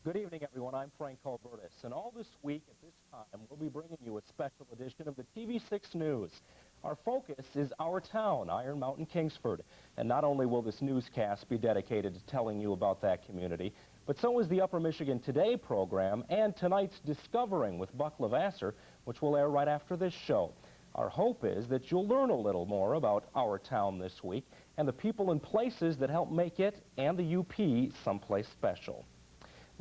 Good evening, everyone. I'm Frank Colbertus, and all this week at this time, we'll be bringing you a special edition of the TV6 News. Our focus is our town, Iron Mountain, Kingsford, and not only will this newscast be dedicated to telling you about that community, but so is the Upper Michigan Today program and tonight's Discovering with Buck Levasseur, which will air right after this show. Our hope is that you'll learn a little more about our town this week and the people and places that help make it and the UP someplace special.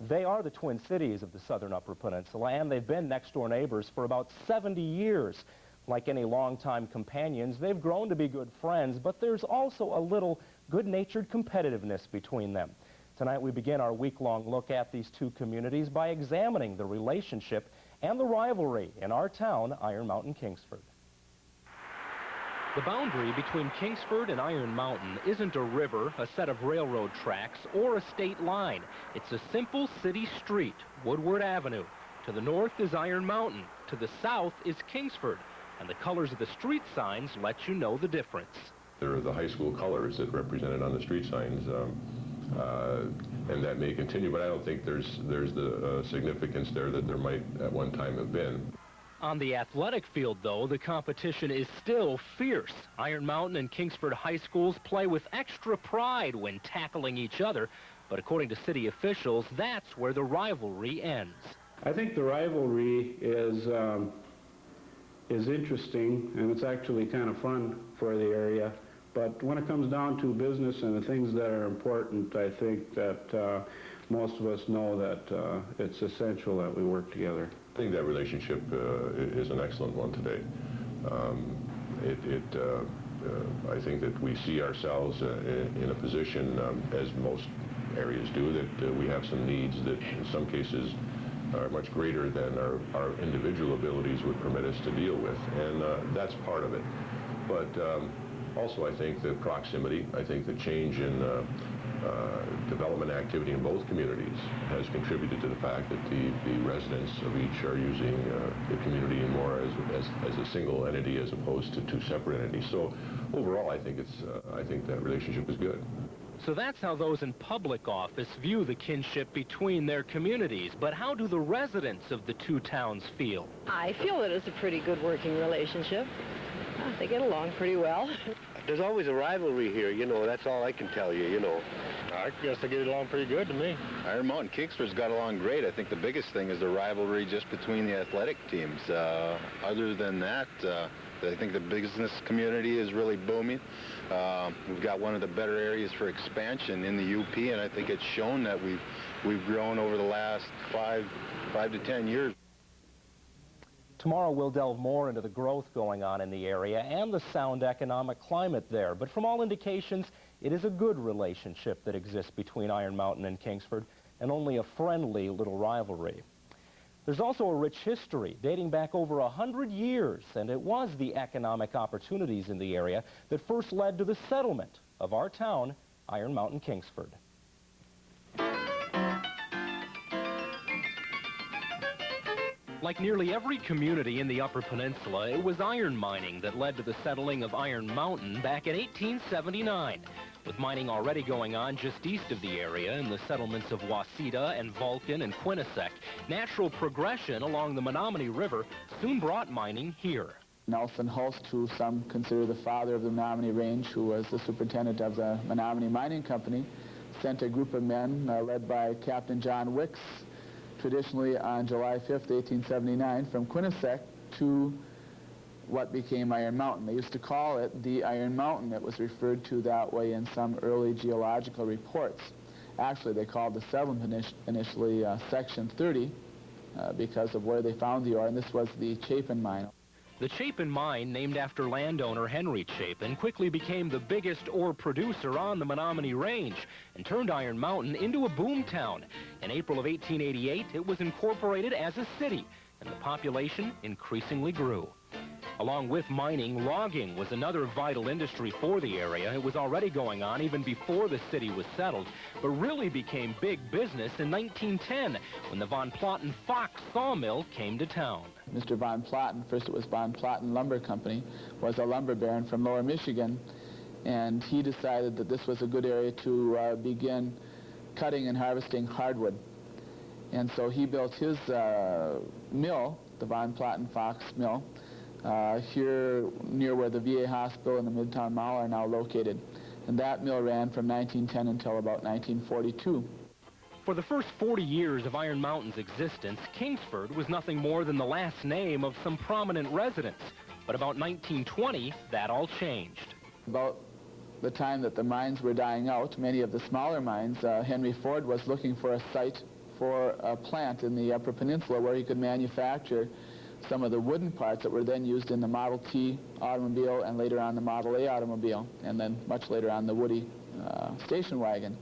They are the Twin Cities of the southern Upper Peninsula, and they've been next-door neighbors for about 70 years. Like any longtime companions, they've grown to be good friends, but there's also a little good-natured competitiveness between them. Tonight we begin our week-long look at these two communities by examining the relationship and the rivalry in our town, Iron Mountain, Kingsford. The boundary between Kingsford and Iron Mountain isn't a river, a set of railroad tracks, or a state line. It's a simple city street, Woodward Avenue. To the north is Iron Mountain. To the south is Kingsford. And the colors of the street signs let you know the difference. There are the high school colors that represented on the street signs, and that may continue, but I don't think there's the significance there that there might at one time have been. On the athletic field, though, the competition is still fierce. Iron Mountain and Kingsford high schools play with extra pride when tackling each other, but according to city officials, that's where the rivalry ends. I think the rivalry is interesting, and it's actually kind of fun for the area. But when it comes down to business and the things that are important, I think that most of us know that it's essential that we work together. I think that relationship is an excellent one today. I think that we see ourselves in a position, as most areas do, that we have some needs that in some cases are much greater than our individual abilities would permit us to deal with, and that's part of it. But also I think the proximity, I think the change in development activity in both communities has contributed to the fact that the residents of each are using the community more as a single entity as opposed to two separate entities. So overall, I think that relationship is good. So that's how those in public office view the kinship between their communities. But how do the residents of the two towns feel? I feel that it's a pretty good working relationship. They get along pretty well. There's always a rivalry here, you know, that's all I can tell you, you know. I guess they get along pretty good to me. Iron Mountain Kingsford's got along great. I think the biggest thing is the rivalry just between the athletic teams. Other than that, I think the business community is really booming. We've got one of the better areas for expansion in the UP, and I think it's shown that we've grown over the last 5 to 10 years. Tomorrow we'll delve more into the growth going on in the area and the sound economic climate there. But from all indications, it is a good relationship that exists between Iron Mountain and Kingsford, and only a friendly little rivalry. There's also a rich history dating back over 100 years, and it was the economic opportunities in the area that first led to the settlement of our town, Iron Mountain, Kingsford. Like nearly every community in the Upper Peninsula, it was iron mining that led to the settling of Iron Mountain back in 1879. With mining already going on just east of the area in the settlements of Waseda and Vulcan and Quinnipiac, natural progression along the Menominee River soon brought mining here. Nelson Hulst, who some consider the father of the Menominee Range, who was the superintendent of the Menominee Mining Company, sent a group of men led by Captain John Wicks, traditionally on July 5th, 1879, from Quinnipiac to what became Iron Mountain. They used to call it the Iron Mountain. It was referred to that way in some early geological reports. Actually, they called the settlement initially Section 30 because of where they found the ore, and this was the Chapin mine. The Chapin mine, named after landowner Henry Chapin, quickly became the biggest ore producer on the Menominee Range and turned Iron Mountain into a boom town. In April of 1888, it was incorporated as a city, and the population increasingly grew. Along with mining, logging was another vital industry for the area. It was already going on even before the city was settled, but really became big business in 1910 when the Von Platen Fox sawmill came to town. Mr. Von Platen, first it was Von Platen Lumber Company, was a lumber baron from Lower Michigan, and he decided that this was a good area to begin cutting and harvesting hardwood. And so he built his mill, the Von Platten Fox Mill, here near where the VA hospital and the Midtown Mall are now located. And that mill ran from 1910 until about 1942. For the first 40 years of Iron Mountain's existence, Kingsford was nothing more than the last name of some prominent residents. But about 1920, that all changed. About the time that the mines were dying out, many of the smaller mines, Henry Ford was looking for a site for a plant in the Upper Peninsula where he could manufacture some of the wooden parts that were then used in the Model T automobile and later on the Model A automobile, and then much later on the Woody station wagon.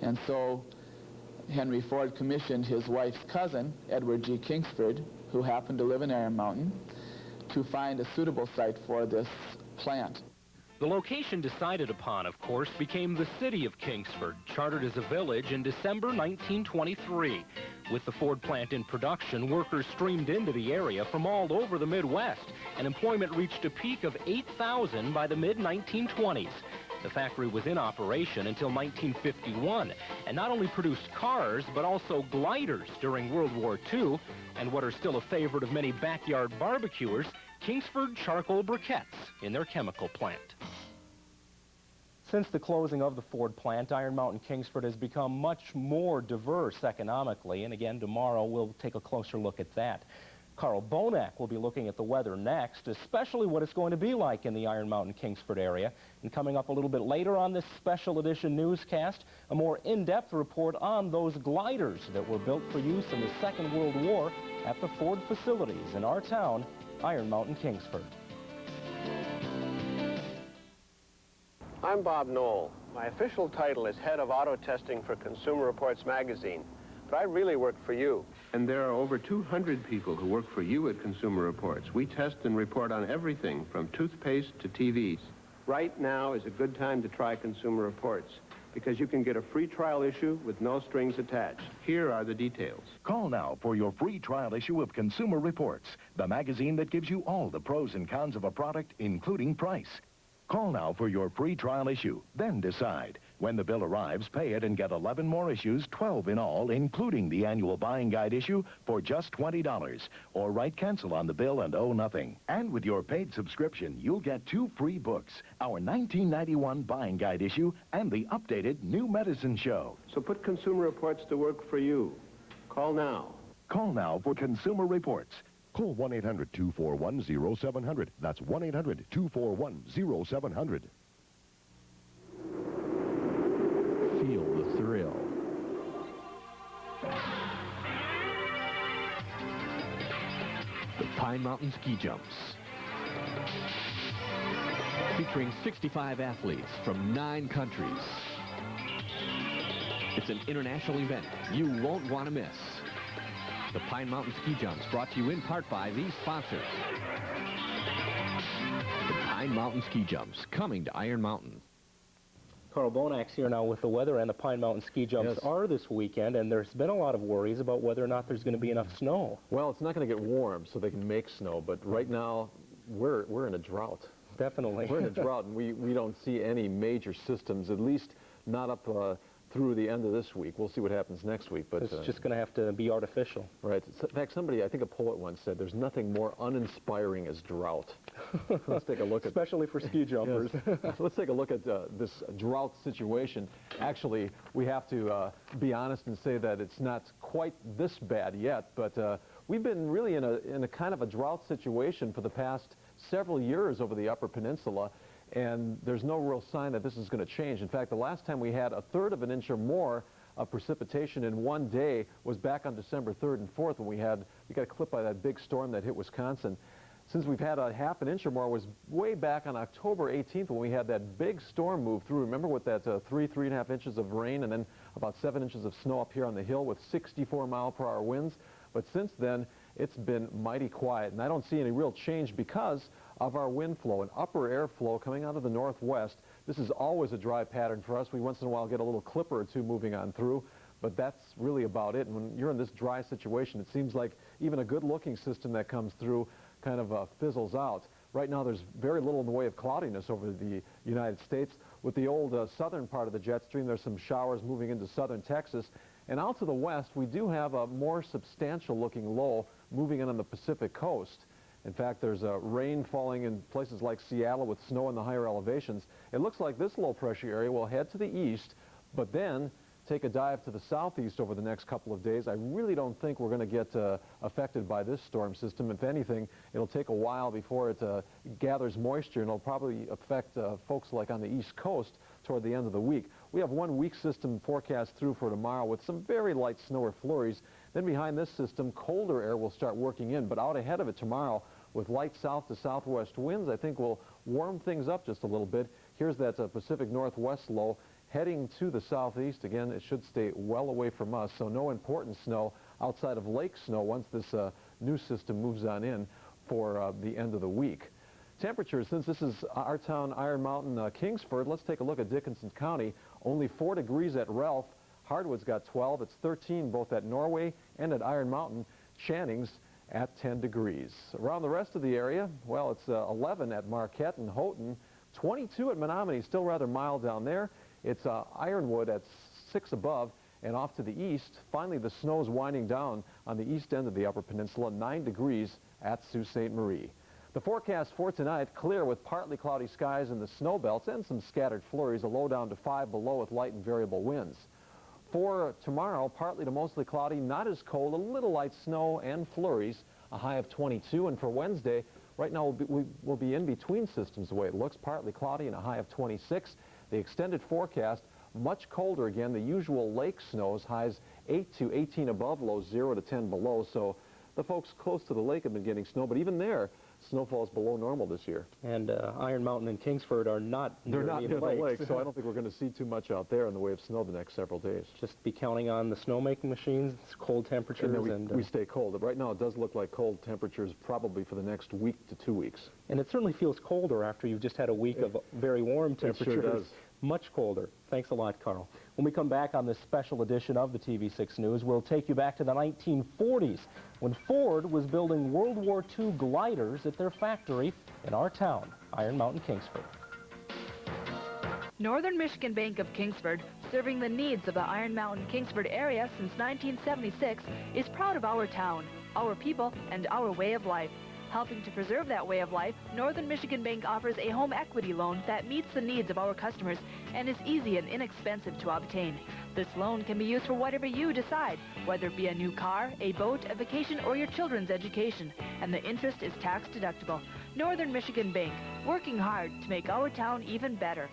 And so Henry Ford commissioned his wife's cousin, Edward G. Kingsford, who happened to live in Iron Mountain, to find a suitable site for this plant. The location decided upon, of course, became the city of Kingsford, chartered as a village in December 1923. With the Ford plant in production, workers streamed into the area from all over the Midwest, and employment reached a peak of 8,000 by the mid-1920s. The factory was in operation until 1951, and not only produced cars, but also gliders during World War II, and what are still a favorite of many backyard barbecuers, Kingsford charcoal briquettes in their chemical plant. Since the closing of the Ford plant, Iron Mountain Kingsford has become much more diverse economically, and again, tomorrow we'll take a closer look at that. Carl Bonak will be looking at the weather next, especially what it's going to be like in the Iron Mountain Kingsford area. And coming up a little bit later on this special edition newscast, a more in-depth report on those gliders that were built for use in the Second World War at the Ford facilities in our town, Iron Mountain Kingsford. I'm Bob Knoll. My official title is Head of Auto Testing for Consumer Reports magazine, but I really work for you. And there are over 200 people who work for you at Consumer Reports. We test and report on everything from toothpaste to TVs. Right now is a good time to try Consumer Reports because you can get a free trial issue with no strings attached. Here are the details. Call now for your free trial issue of Consumer Reports, the magazine that gives you all the pros and cons of a product, including price. Call now for your free trial issue, then decide. When the bill arrives, pay it and get 11 more issues, 12 in all, including the annual buying guide issue, for just $20. Or write cancel on the bill and owe nothing. And with your paid subscription, you'll get 2 free books, our 1991 buying guide issue and the updated New Medicine Show. So put Consumer Reports to work for you. Call now. Call now for Consumer Reports. Call 1-800-241-0700. That's 1-800-241-0700. Feel the thrill. The Pine Mountain Ski Jumps. Featuring 65 athletes from 9 countries. It's an international event you won't want to miss. The Pine Mountain Ski Jumps, brought to you in part by these sponsors. The Pine Mountain Ski Jumps, coming to Iron Mountain. Carl Bonak's here now with the weather, and the Pine Mountain Ski Jumps are this weekend, and there's been a lot of worries about whether or not there's going to be enough snow. Well, it's not going to get warm so they can make snow, but right now we're in a drought. Definitely. We're in a drought, and we don't see any major systems, at least not up through the end of this week. We'll see what happens next week. But it's just going to have to be artificial. Right. In fact, I think a poet once said, there's nothing more uninspiring as drought. Let's take a look at... Especially for ski jumpers. Yes. Let's take a look at this drought situation. Actually, we have to be honest and say that it's not quite this bad yet, but we've been really in a kind of a drought situation for the past several years over the Upper Peninsula. And there's no real sign that this is going to change. In fact, the last time we had 1/3 of an inch or more of precipitation in one day was back on December 3rd and 4th when we got clipped by that big storm that hit Wisconsin. Since we've had 1/2 an inch or more was way back on October 18th when we had that big storm move through. Remember, with that 3.5 inches of rain and then about 7 inches of snow up here on the hill with 64-mile-per-hour winds. But since then, it's been mighty quiet, and I don't see any real change because of our wind flow, an upper airflow coming out of the northwest. This is always a dry pattern for us. We once in a while get a little clipper or two moving on through, but that's really about it. And when you're in this dry situation, it seems like even a good-looking system that comes through kind of fizzles out. Right now, there's very little in the way of cloudiness over the United States. With the old southern part of the jet stream, there's some showers moving into southern Texas, And out to the west, we do have a more substantial looking low moving in on the Pacific coast. In fact, there's rain falling in places like Seattle with snow in the higher elevations. It looks like this low pressure area will head to the east, but then take a dive to the southeast over the next couple of days. I really don't think we're going to get affected by this storm system. If anything, it'll take a while before it gathers moisture, and it'll probably affect folks like on the east coast toward the end of the week. We have 1 weak system forecast through for tomorrow with some very light snow or flurries. Then behind this system, colder air will start working in, but out ahead of it tomorrow with light south to southwest winds, I think will warm things up just a little bit. Here's that Pacific Northwest low heading to the southeast. Again, it should stay well away from us, so no important snow outside of lake snow once this new system moves on in for the end of the week. Temperatures, since this is our town, Iron Mountain, Kingsford, let's take a look at Dickinson County. Only 4 degrees at Ralph. Hardwood's got 12. It's 13 both at Norway and at Iron Mountain. Channing's at 10 degrees. Around the rest of the area, well, it's 11 at Marquette and Houghton, 22 at Menominee, still rather mild down there. It's Ironwood at 6 above, and off to the east, finally the snow's winding down on the east end of the Upper Peninsula, 9 degrees at Sault Ste. Marie. The forecast for tonight, clear with partly cloudy skies in the snow belts and some scattered flurries, a low down to 5 below with light and variable winds. For tomorrow, partly to mostly cloudy, not as cold, a little light snow and flurries, a high of 22. And for Wednesday, right now we'll be in between systems the way it looks, partly cloudy and a high of 26. The extended forecast, much colder again, the usual lake snows, highs 8 to 18 above, lows 0 to 10 below. So the folks close to the lake have been getting snow, but even there, snowfall's below normal this year. And Iron Mountain and Kingsford are not near the lake, so I don't think we're going to see too much out there in the way of snow the next several days. Just be counting on the snowmaking machines, cold temperatures. And we stay cold. Right now it does look like cold temperatures probably for the next week to 2 weeks. And it certainly feels colder after you've just had a week of very warm temperatures. It sure does. Much colder. Thanks a lot, Carl. When we come back on this special edition of the TV6 News, we'll take you back to the 1940s when Ford was building World War II gliders at their factory in our town, Iron Mountain, Kingsford. Northern Michigan Bank of Kingsford, serving the needs of the Iron Mountain, Kingsford area since 1976, is proud of our town, our people, and our way of life. Helping to preserve that way of life, Northern Michigan Bank offers a home equity loan that meets the needs of our customers and is easy and inexpensive to obtain. This loan can be used for whatever you decide, whether it be a new car, a boat, a vacation, or your children's education, and the interest is tax deductible. Northern Michigan Bank, working hard to make our town even better.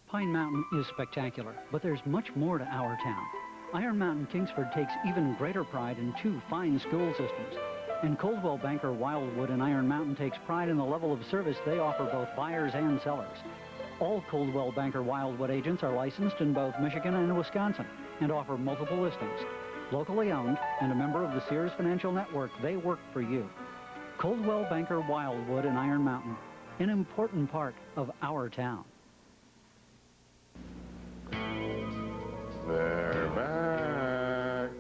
Pine Mountain is spectacular, but there's much more to our town. Iron Mountain Kingsford takes even greater pride in 2 fine school systems. And Coldwell Banker Wildwood and Iron Mountain takes pride in the level of service they offer both buyers and sellers. All Coldwell Banker Wildwood agents are licensed in both Michigan and Wisconsin and offer multiple listings. Locally owned and a member of the Sears Financial Network, they work for you. Coldwell Banker Wildwood and Iron Mountain, an important part of our town. They're back.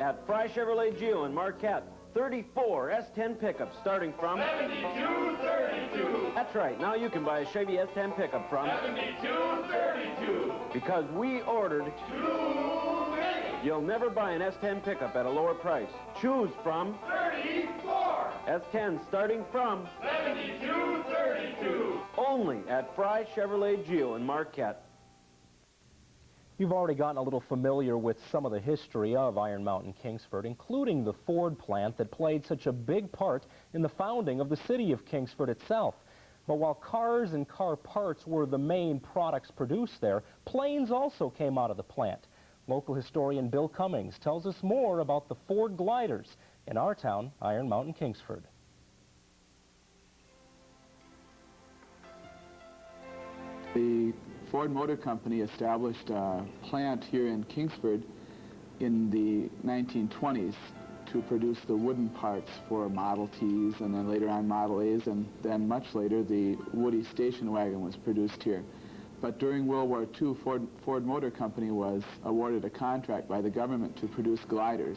At Fry Chevrolet Geo in Marquette, 34 S10 pickups starting from $72.32. That's right. Now you can buy a Chevy S10 pickup from $72.32. Because we ordered too many. You'll never buy an S10 pickup at a lower price. Choose from 34 S10 starting from $72.32. Only at Fry Chevrolet Geo in Marquette. You've already gotten a little familiar with some of the history of Iron Mountain, Kingsford, including the Ford plant that played such a big part in the founding of the city of Kingsford itself. But while cars and car parts were the main products produced there, planes also came out of the plant. Local historian Bill Cummings tells us more about the Ford gliders in our town, Iron Mountain, Kingsford. The Ford Motor Company established a plant here in Kingsford in the 1920s to produce the wooden parts for Model Ts and then later on Model As, and then much later the Woody station wagon was produced here. But during World War II, Ford Motor Company was awarded a contract by the government to produce gliders.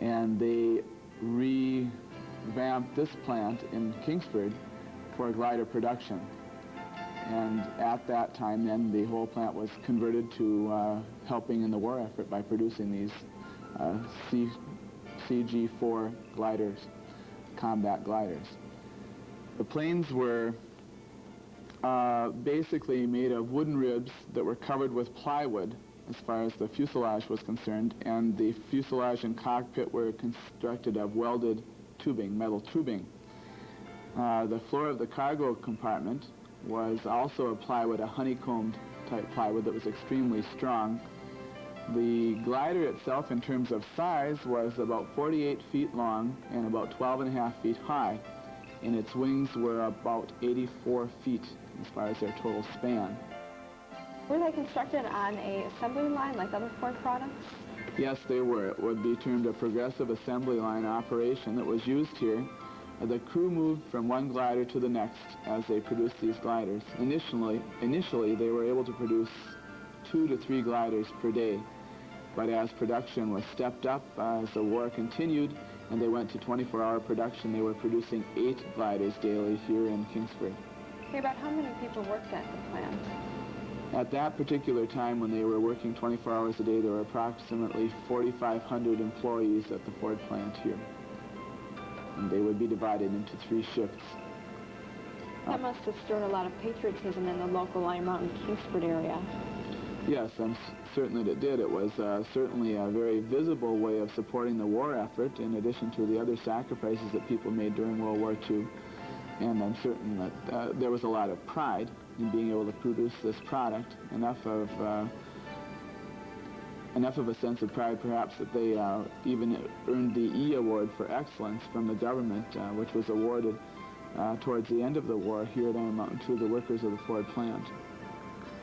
And they revamped this plant in Kingsford for glider production. And at that time then, the whole plant was converted to helping in the war effort by producing these CG-4 gliders, combat gliders. The planes were basically made of wooden ribs that were covered with plywood as far as the fuselage was concerned, and the fuselage and cockpit were constructed of welded tubing, metal tubing. The floor of the cargo compartment was also a plywood, a honeycombed type plywood that was extremely strong. The glider itself, in terms of size, was about 48 feet long and about 12.5 feet high, and its wings were about 84 feet as far as their total span. Were they constructed on an assembly line like other Ford products? Yes, they were. It would be termed a progressive assembly line operation that was used here. The crew moved from one glider to the next as they produced these gliders. Initially, they were able to produce 2 to 3 gliders per day. But as production was stepped up, as the war continued, and they went to 24-hour production, they were producing 8 gliders daily here in Kingsford. Okay, about how many people worked at the plant? At that particular time, when they were working 24 hours a day, there were approximately 4,500 employees at the Ford plant here. And they would be divided into 3 shifts. That must have stirred a lot of patriotism in the local Iron Mountain Kingsford area. Yes, I'm certain that it did. It was certainly a very visible way of supporting the war effort, in addition to the other sacrifices that people made during World War II. And I'm certain that there was a lot of pride in being able to produce this product, enough of a sense of pride perhaps that they even earned the E Award for Excellence from the government, which was awarded towards the end of the war here at Iron Mountain to the workers of the Ford plant.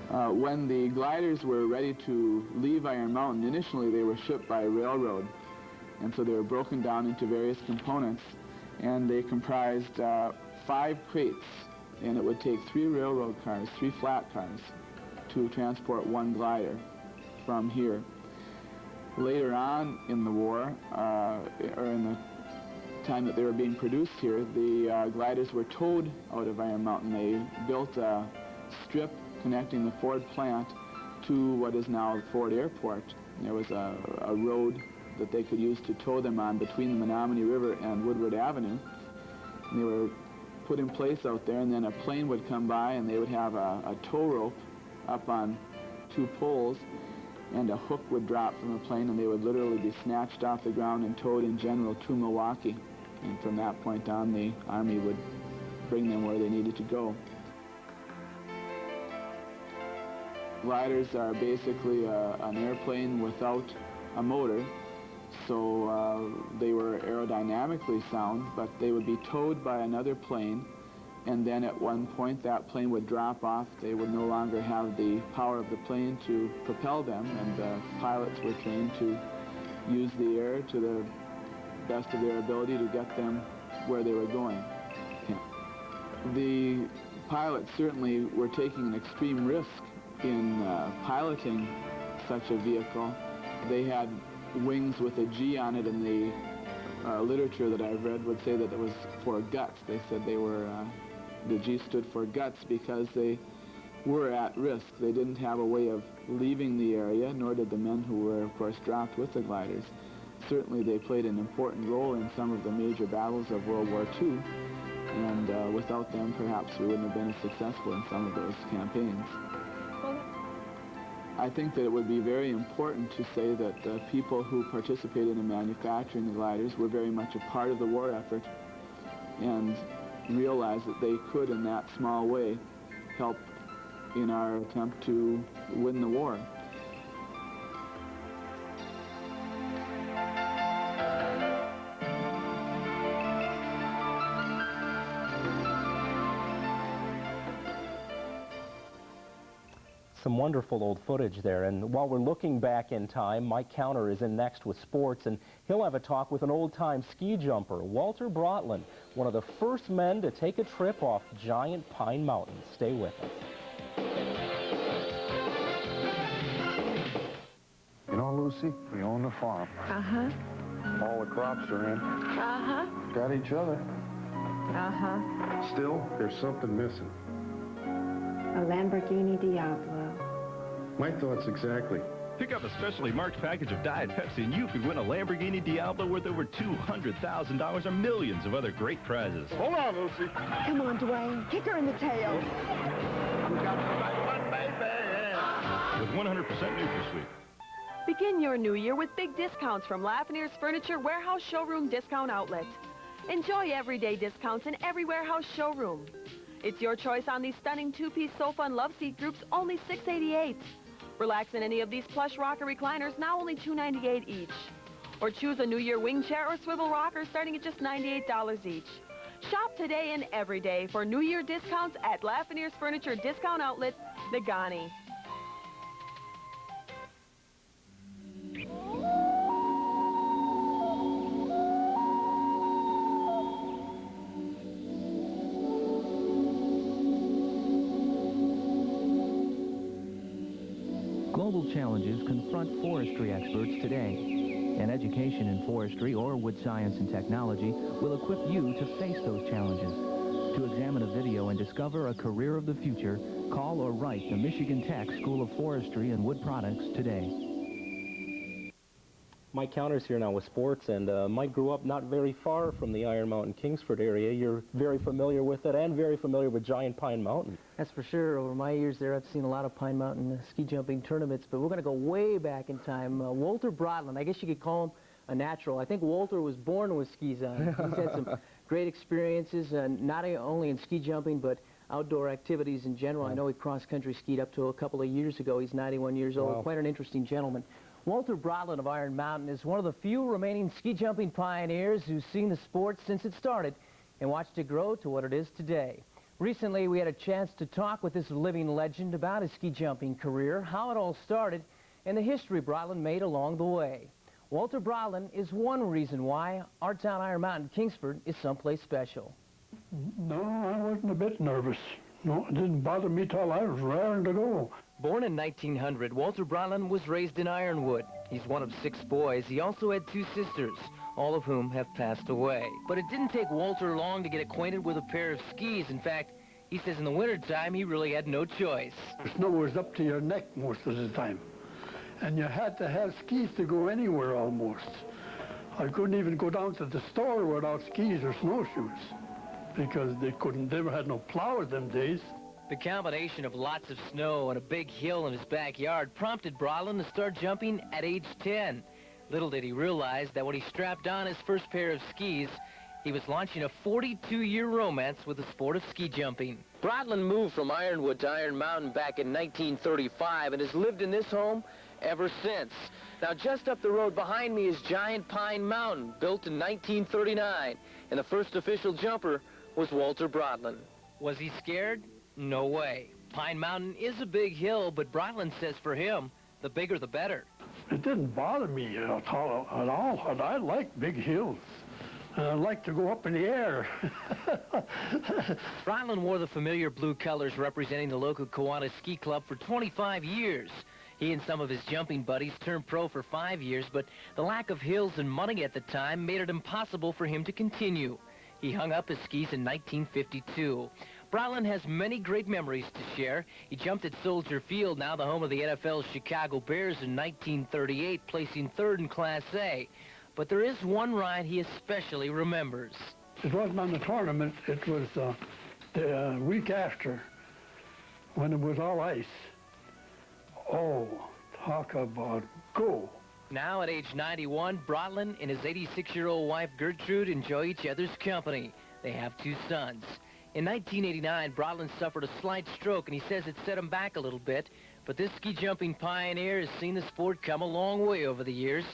When the gliders were ready to leave Iron Mountain, initially they were shipped by railroad, and so they were broken down into various components, and they comprised 5 crates, and it would take 3 railroad cars, 3 flat cars, to transport one glider from here. Later on in the war, or in the time that they were being produced here, the gliders were towed out of Iron Mountain. They built a strip connecting the Ford plant to what is now the Ford Airport. And there was a road that they could use to tow them on between the Menominee River and Woodward Avenue. And they were put in place out there, and then a plane would come by, and they would have a tow rope up on 2 poles, and a hook would drop from the plane, and they would literally be snatched off the ground and towed in general to Milwaukee. And from that point on, the Army would bring them where they needed to go. Gliders are basically an airplane without a motor, so they were aerodynamically sound, but they would be towed by another plane, and then at one point that plane would drop off. They would no longer have the power of the plane to propel them, and the pilots were trained to use the air to the best of their ability to get them where they were going. The pilots certainly were taking an extreme risk in piloting such a vehicle. They had wings with a G on it, and the literature that I've read would say that it was for guts. They said they were, the G stood for guts because they were at risk. They didn't have a way of leaving the area, nor did the men who were, of course, dropped with the gliders. Certainly they played an important role in some of the major battles of World War II, and without them, perhaps we wouldn't have been as successful in some of those campaigns. I think that it would be very important to say that the people who participated in manufacturing the gliders were very much a part of the war effort, and realized that they could, in that small way, help in our attempt to win the war. Some wonderful old footage there, and while we're looking back in time, Mike Counter is in next with sports, and he'll have a talk with an old-time ski jumper, Walter Brotland, one of the first men to take a trip off giant Pine Mountain. Stay with us. You know, Lucy, we own the farm. Uh-huh. All the crops are in. Uh-huh. Got each other. Uh-huh. Still, there's something missing. A Lamborghini Diablo. My thoughts exactly. Pick up a specially marked package of Diet Pepsi and you could win a Lamborghini Diablo worth over $200,000 or millions of other great prizes. Hold on, Lucy. Come on, Dwayne. Kick her in the tail. With 100% NutraSweet. Begin your new year with big discounts from Lafreniere's Furniture Warehouse Showroom Discount Outlet. Enjoy everyday discounts in every warehouse showroom. It's your choice on these stunning two-piece sofa and love seat groups, only $688. Relax in any of these plush rocker recliners, now only $298 each. Or choose a New Year wing chair or swivel rocker starting at just $98 each. Shop today and every day for New Year discounts at Lafreniere's Furniture Discount Outlet, Negaunee. Global challenges confront forestry experts today. An education in forestry or wood science and technology will equip you to face those challenges. To examine a video and discover a career of the future, call or write the Michigan Tech School of Forestry and Wood Products today. Mike Counter's here now with sports, and Mike grew up not very far from the Iron Mountain Kingsford area. You're very familiar with it and very familiar with Giant Pine Mountain. That's for sure. Over my years there, I've seen a lot of Pine Mountain ski jumping tournaments, but we're going to go way back in time. Walter Brodlin, I guess you could call him a natural. I think Walter was born with skis on. He's had some great experiences, not only in ski jumping, but outdoor activities in general. I know he cross-country skied up to a couple of years ago. He's 91 years old. Wow. Quite an interesting gentleman. Walter Brodlin of Iron Mountain is one of the few remaining ski jumping pioneers who's seen the sport since it started and watched it grow to what it is today. Recently, we had a chance to talk with this living legend about his ski jumping career, how it all started, and the history Brodlin made along the way. Walter Brodlin is one reason why our town, Iron Mountain, Kingsford, is someplace special. No, I wasn't a bit nervous. No, it didn't bother me till I was raring to go. Born in 1900, Walter Brodlin was raised in Ironwood. He's one of 6 boys. He also had 2 sisters, all of whom have passed away. But it didn't take Walter long to get acquainted with a pair of skis. In fact, he says in the wintertime he really had no choice. The snow was up to your neck most of the time. And you had to have skis to go anywhere almost. I couldn't even go down to the store without skis or snowshoes because they never had no plows them days. The combination of lots of snow and a big hill in his backyard prompted Brodlin to start jumping at age 10. Little did he realize that when he strapped on his first pair of skis, he was launching a 42-year romance with the sport of ski jumping. Brodlin moved from Ironwood to Iron Mountain back in 1935 and has lived in this home ever since. Now, just up the road behind me is Giant Pine Mountain, built in 1939, and the first official jumper was Walter Brodlin. Was he scared? No way. Pine Mountain is a big hill, but Brodlin says for him, the bigger the better. It didn't bother me at all. I like big hills. And I like to go up in the air. Brodlin wore the familiar blue colors representing the local Kiwanis Ski Club for 25 years. He and some of his jumping buddies turned pro for 5 years, but the lack of hills and money at the time made it impossible for him to continue. He hung up his skis in 1952. Brodlin has many great memories to share. He jumped at Soldier Field, now the home of the NFL's Chicago Bears, in 1938, placing 3rd in Class A. But there is one ride he especially remembers. It wasn't on the tournament. It was the week after when it was all ice. Oh, talk about go. Now at age 91, Brodlin and his 86-year-old wife Gertrude enjoy each other's company. They have 2 sons. In 1989, Brodlin suffered a slight stroke, and he says it set him back a little bit. But this ski jumping pioneer has seen the sport come a long way over the years.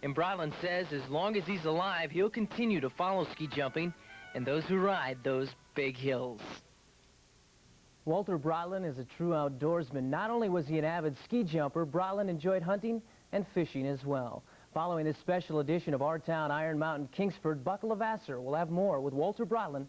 And Brodlin says as long as he's alive, he'll continue to follow ski jumping and those who ride those big hills. Walter Brodlin is a true outdoorsman. Not only was he an avid ski jumper, Brodlin enjoyed hunting and fishing as well. Following this special edition of Our Town, Iron Mountain, Kingsford, Buck Levasseur will have more with Walter Brodlin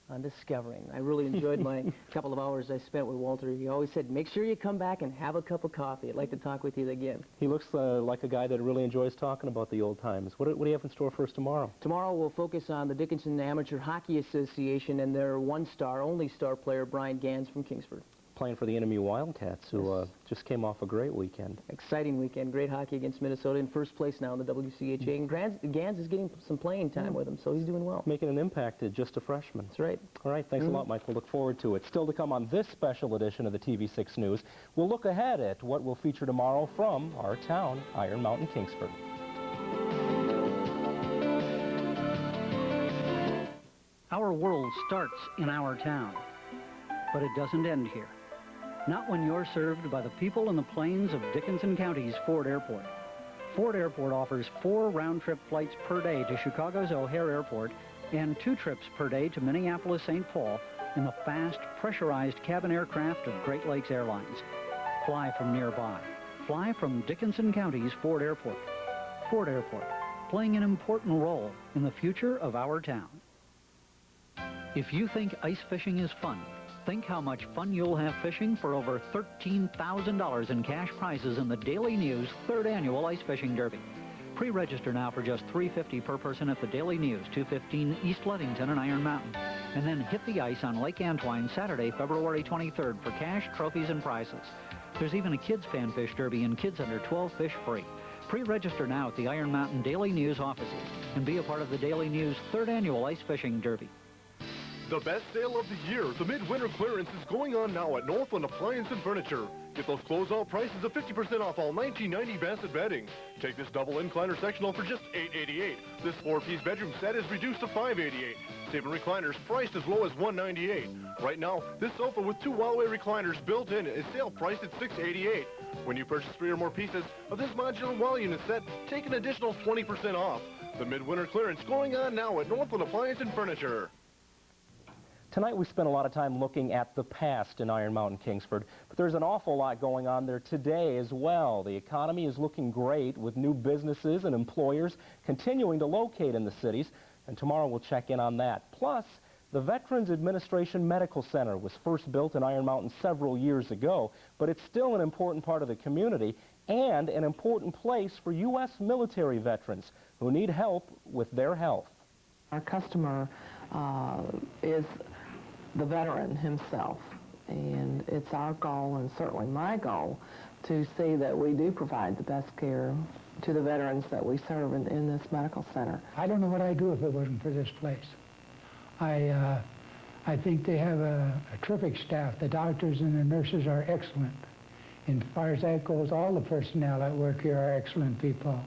on Discovering. I really enjoyed my couple of hours I spent with Walter. He always said, make sure you come back and have a cup of coffee. I'd like to talk with you again. He looks like a guy that really enjoys talking about the old times. What do you have in store for us tomorrow? Tomorrow we'll focus on the Dickinson Amateur Hockey Association and their one-star, only star player, Brian Gans from Kingsford. playing for the enemy Wildcats, who just came off a great weekend. Exciting weekend. Great hockey against Minnesota. In first place now in the WCHA. And Gans is getting some playing time with him, so he's doing well. Making an impact at just a freshman. That's right. All right, thanks a lot, Mike. We'll look forward to it. Still to come on this special edition of the TV6 News, we'll look ahead at what we'll feature tomorrow from our town, Iron Mountain, Kingsford. Our world starts in our town, but it doesn't end here. Not when you're served by the people in the plains of Dickinson County's Ford Airport. Ford Airport offers 4 round-trip flights per day to Chicago's O'Hare Airport and 2 trips per day to Minneapolis-St. Paul in the fast, pressurized cabin aircraft of Great Lakes Airlines. Fly from nearby. Fly from Dickinson County's Ford Airport. Ford Airport, playing an important role in the future of our town. If you think ice fishing is fun, think how much fun you'll have fishing for over $13,000 in cash prizes in the Daily News 3rd Annual Ice Fishing Derby. Pre-register now for just $3.50 per person at the Daily News, 215 East Ludington and Iron Mountain. And then hit the ice on Lake Antwine Saturday, February 23rd for cash, trophies, and prizes. There's even a kids panfish derby and kids under 12 fish free. Pre-register now at the Iron Mountain Daily News offices and be a part of the Daily News 3rd Annual Ice Fishing Derby. The best sale of the year, the midwinter clearance, is going on now at Northland Appliance and Furniture. Get those closeout prices of 50% off all 1990 Bassett bedding. Take this double incliner sectional for just $888. This 4-piece bedroom set is reduced to $588. Saving recliners priced as low as $198. Right now, this sofa with 2 Wallaway recliners built in is sale priced at $688. When you purchase 3 or more pieces of this modular wall unit set, take an additional 20% off. The midwinter clearance going on now at Northland Appliance and Furniture. Tonight we spent a lot of time looking at the past in Iron Mountain, Kingsford, but there's an awful lot going on there today as well. The economy is looking great with new businesses and employers continuing to locate in the cities, and tomorrow we'll check in on that. Plus, the Veterans Administration Medical Center was first built in Iron Mountain several years ago, but it's still an important part of the community and an important place for U.S. military veterans who need help with their health. Our customer is the veteran himself, and it's our goal, and certainly my goal, to see that we do provide the best care to the veterans that we serve in this medical center. I don't know what I'd do if it wasn't for this place. I think they have a terrific staff. The doctors and the nurses are excellent. And as far as that goes, all the personnel that work here are excellent people.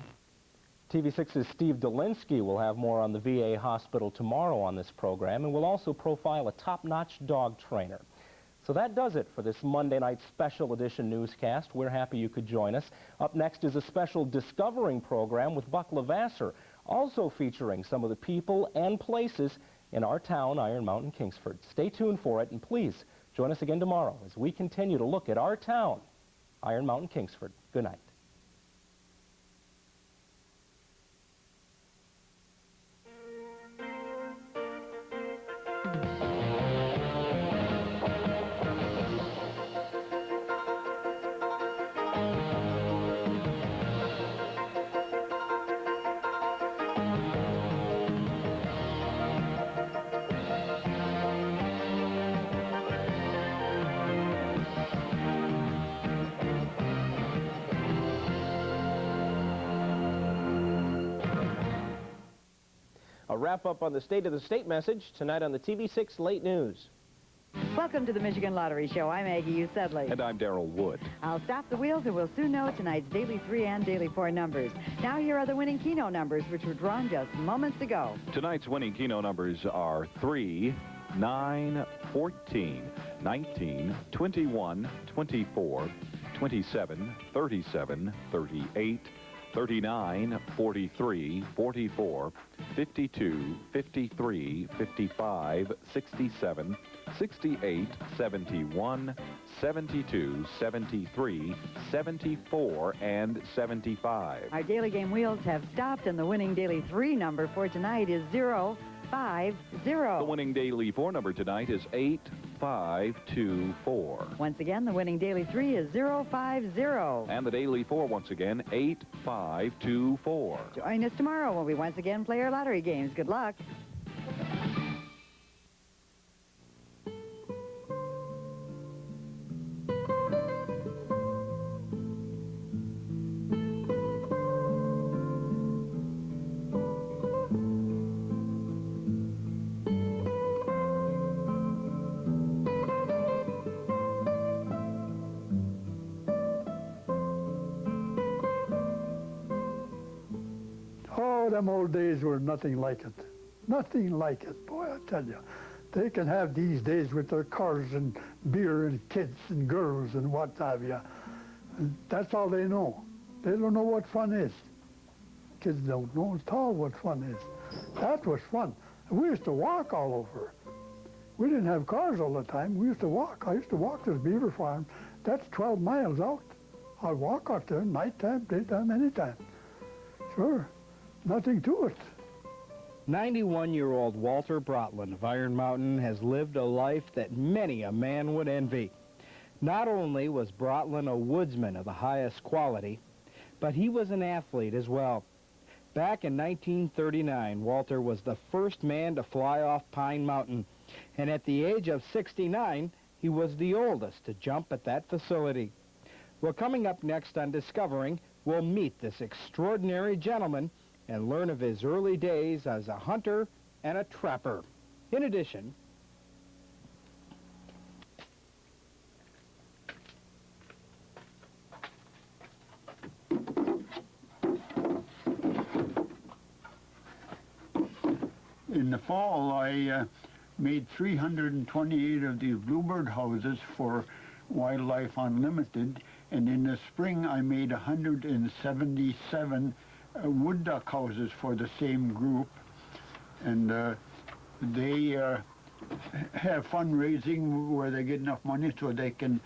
TV6's Steve Dolinsky will have more on the VA hospital tomorrow on this program, and we'll also profile a top-notch dog trainer. So that does it for this Monday night special edition newscast. We're happy you could join us. Up next is a special Discovering program with Buck Lavasser, also featuring some of the people and places in our town, Iron Mountain, Kingsford. Stay tuned for it, and please join us again tomorrow as we continue to look at our town, Iron Mountain, Kingsford. Good night. A wrap-up on the State of the State message tonight on the TV6 Late News. Welcome to the Michigan Lottery Show. I'm Aggie U. Sedley. And I'm Darrell Wood. I'll stop the wheels and we'll soon know tonight's Daily 3 and Daily 4 numbers. Now here are the winning Keno numbers, which were drawn just moments ago. Tonight's winning Keno numbers are 3, 9, 14, 19, 21, 24, 27, 37, 38, 39, 43, 44, 52, 53, 55, 67, 68, 71, 72, 73, 74, and 75. Our daily game wheels have stopped, and the winning Daily 3 number for tonight is 050. The winning Daily 4 number tonight is 8524. Once again, the winning Daily 3 is 050. And the Daily 4 once again, 8524. Join us tomorrow when we once again play our lottery games. Good luck. Oh, them old days were nothing like it. Nothing like it, boy, I tell you. They can have these days with their cars and beer and kids and girls and what have you. And that's all they know. They don't know what fun is. Kids don't know at all what fun is. That was fun. We used to walk all over. We didn't have cars all the time. We used to walk. I used to walk to the beaver farm. That's 12 miles out. I'd walk out there nighttime, daytime, anytime. Sure, nothing to it. 91-year-old Walter Brotland of Iron Mountain has lived a life that many a man would envy. Not only was Brotland a woodsman of the highest quality, but he was an athlete as well. Back in 1939, Walter was the first man to fly off Pine Mountain, and at the age of 69, he was the oldest to jump at that facility. Well, coming up next on Discovering, we'll meet this extraordinary gentleman and learn of his early days as a hunter and a trapper. In addition, in the fall, I made 328 of these bluebird houses for Wildlife Unlimited, and in the spring I made 177 wood duck houses for the same group, and they have fundraising where they get enough money so they can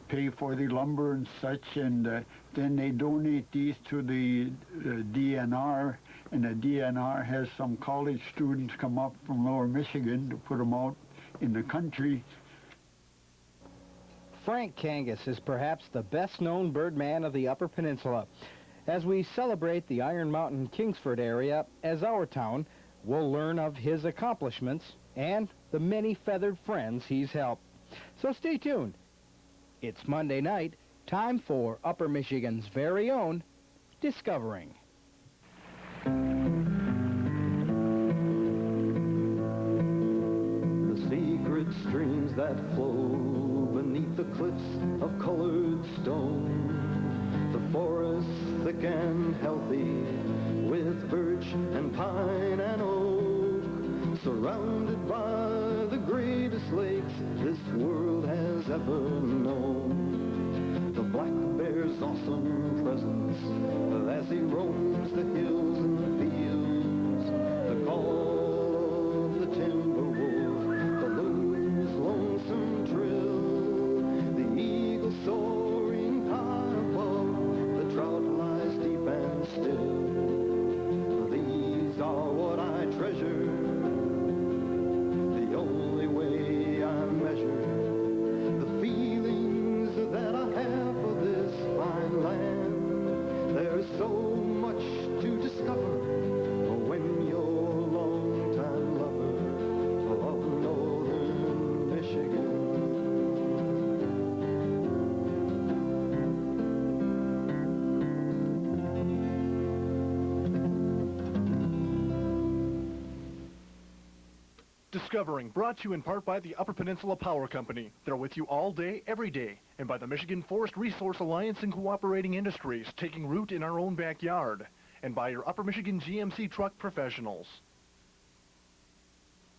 pay for the lumber and such, and then they donate these to the DNR, and the DNR has some college students come up from Lower Michigan to put them out in the country. Frank Kangas is perhaps the best-known birdman of the Upper Peninsula. As we celebrate the Iron Mountain Kingsford area as our town, we'll learn of his accomplishments and the many feathered friends he's helped. So stay tuned. It's Monday night, time for Upper Michigan's very own Discovering. The secret streams that flow beneath the cliffs of colored stone, the forests thick and healthy with birch and pine and oak, surrounded by the greatest lakes this world has ever known. The black bear's awesome presence as he roams the hills and fields, the call of the timber wolf, the loon's lonesome trill, the eagle soaring high above, the trout lies deep and still. These are what I treasure, the only way I measure the feelings that I have for this fine land. There's so much to discover when you're a long-time lover of northern Michigan. Discovering, brought to you in part by the Upper Peninsula Power Company. They're with you all day, every day. And by the Michigan Forest Resource Alliance and Cooperating Industries, taking root in our own backyard. And by your Upper Michigan GMC truck professionals.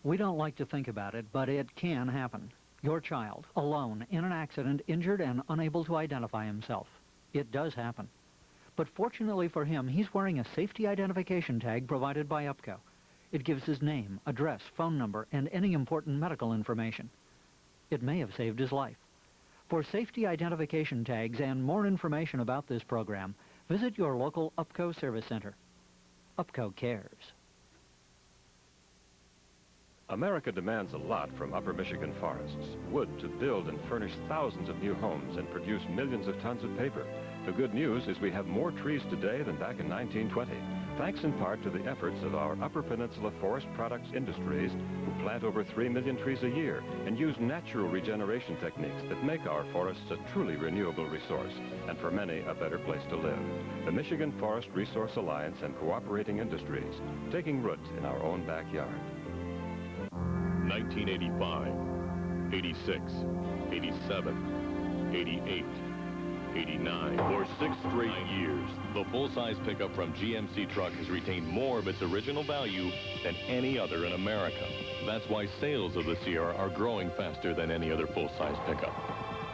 We don't like to think about it, but it can happen. Your child, alone, in an accident, injured and unable to identify himself. It does happen. But fortunately for him, he's wearing a safety identification tag provided by UPCO. It gives his name, address, phone number, and any important medical information. It may have saved his life. For safety identification tags and more information about this program, visit your local UPCO Service Center. UPCO cares. America demands a lot from Upper Michigan forests. Wood to build and furnish thousands of new homes and produce millions of tons of paper. The good news is we have more trees today than back in 1920, thanks in part to the efforts of our Upper Peninsula Forest Products Industries, who plant over 3 million trees a year and use natural regeneration techniques that make our forests a truly renewable resource, and for many, a better place to live. The Michigan Forest Resource Alliance and Cooperating Industries, taking root in our own backyard. 1985, 86, 87, 88. 89. For 6 straight years, the full-size pickup from GMC Truck has retained more of its original value than any other in America. That's why sales of the Sierra are growing faster than any other full-size pickup.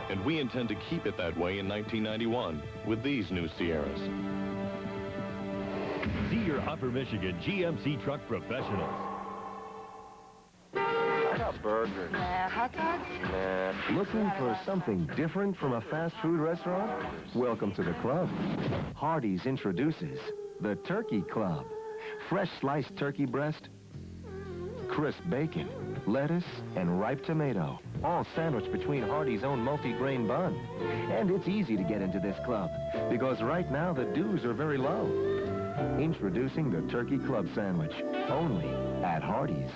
And we intend to keep it that way in 1991 with these new Sierras. See your Upper Michigan GMC Truck professionals. I got burgers. Hot dogs? Nah. Looking for something different from a fast food restaurant? Welcome to the club. Hardee's introduces the Turkey Club. Fresh sliced turkey breast, crisp bacon, lettuce, and ripe tomato. All sandwiched between Hardee's own multi-grain bun. And it's easy to get into this club because right now the dues are very low. Introducing the Turkey Club sandwich, only at Hardee's.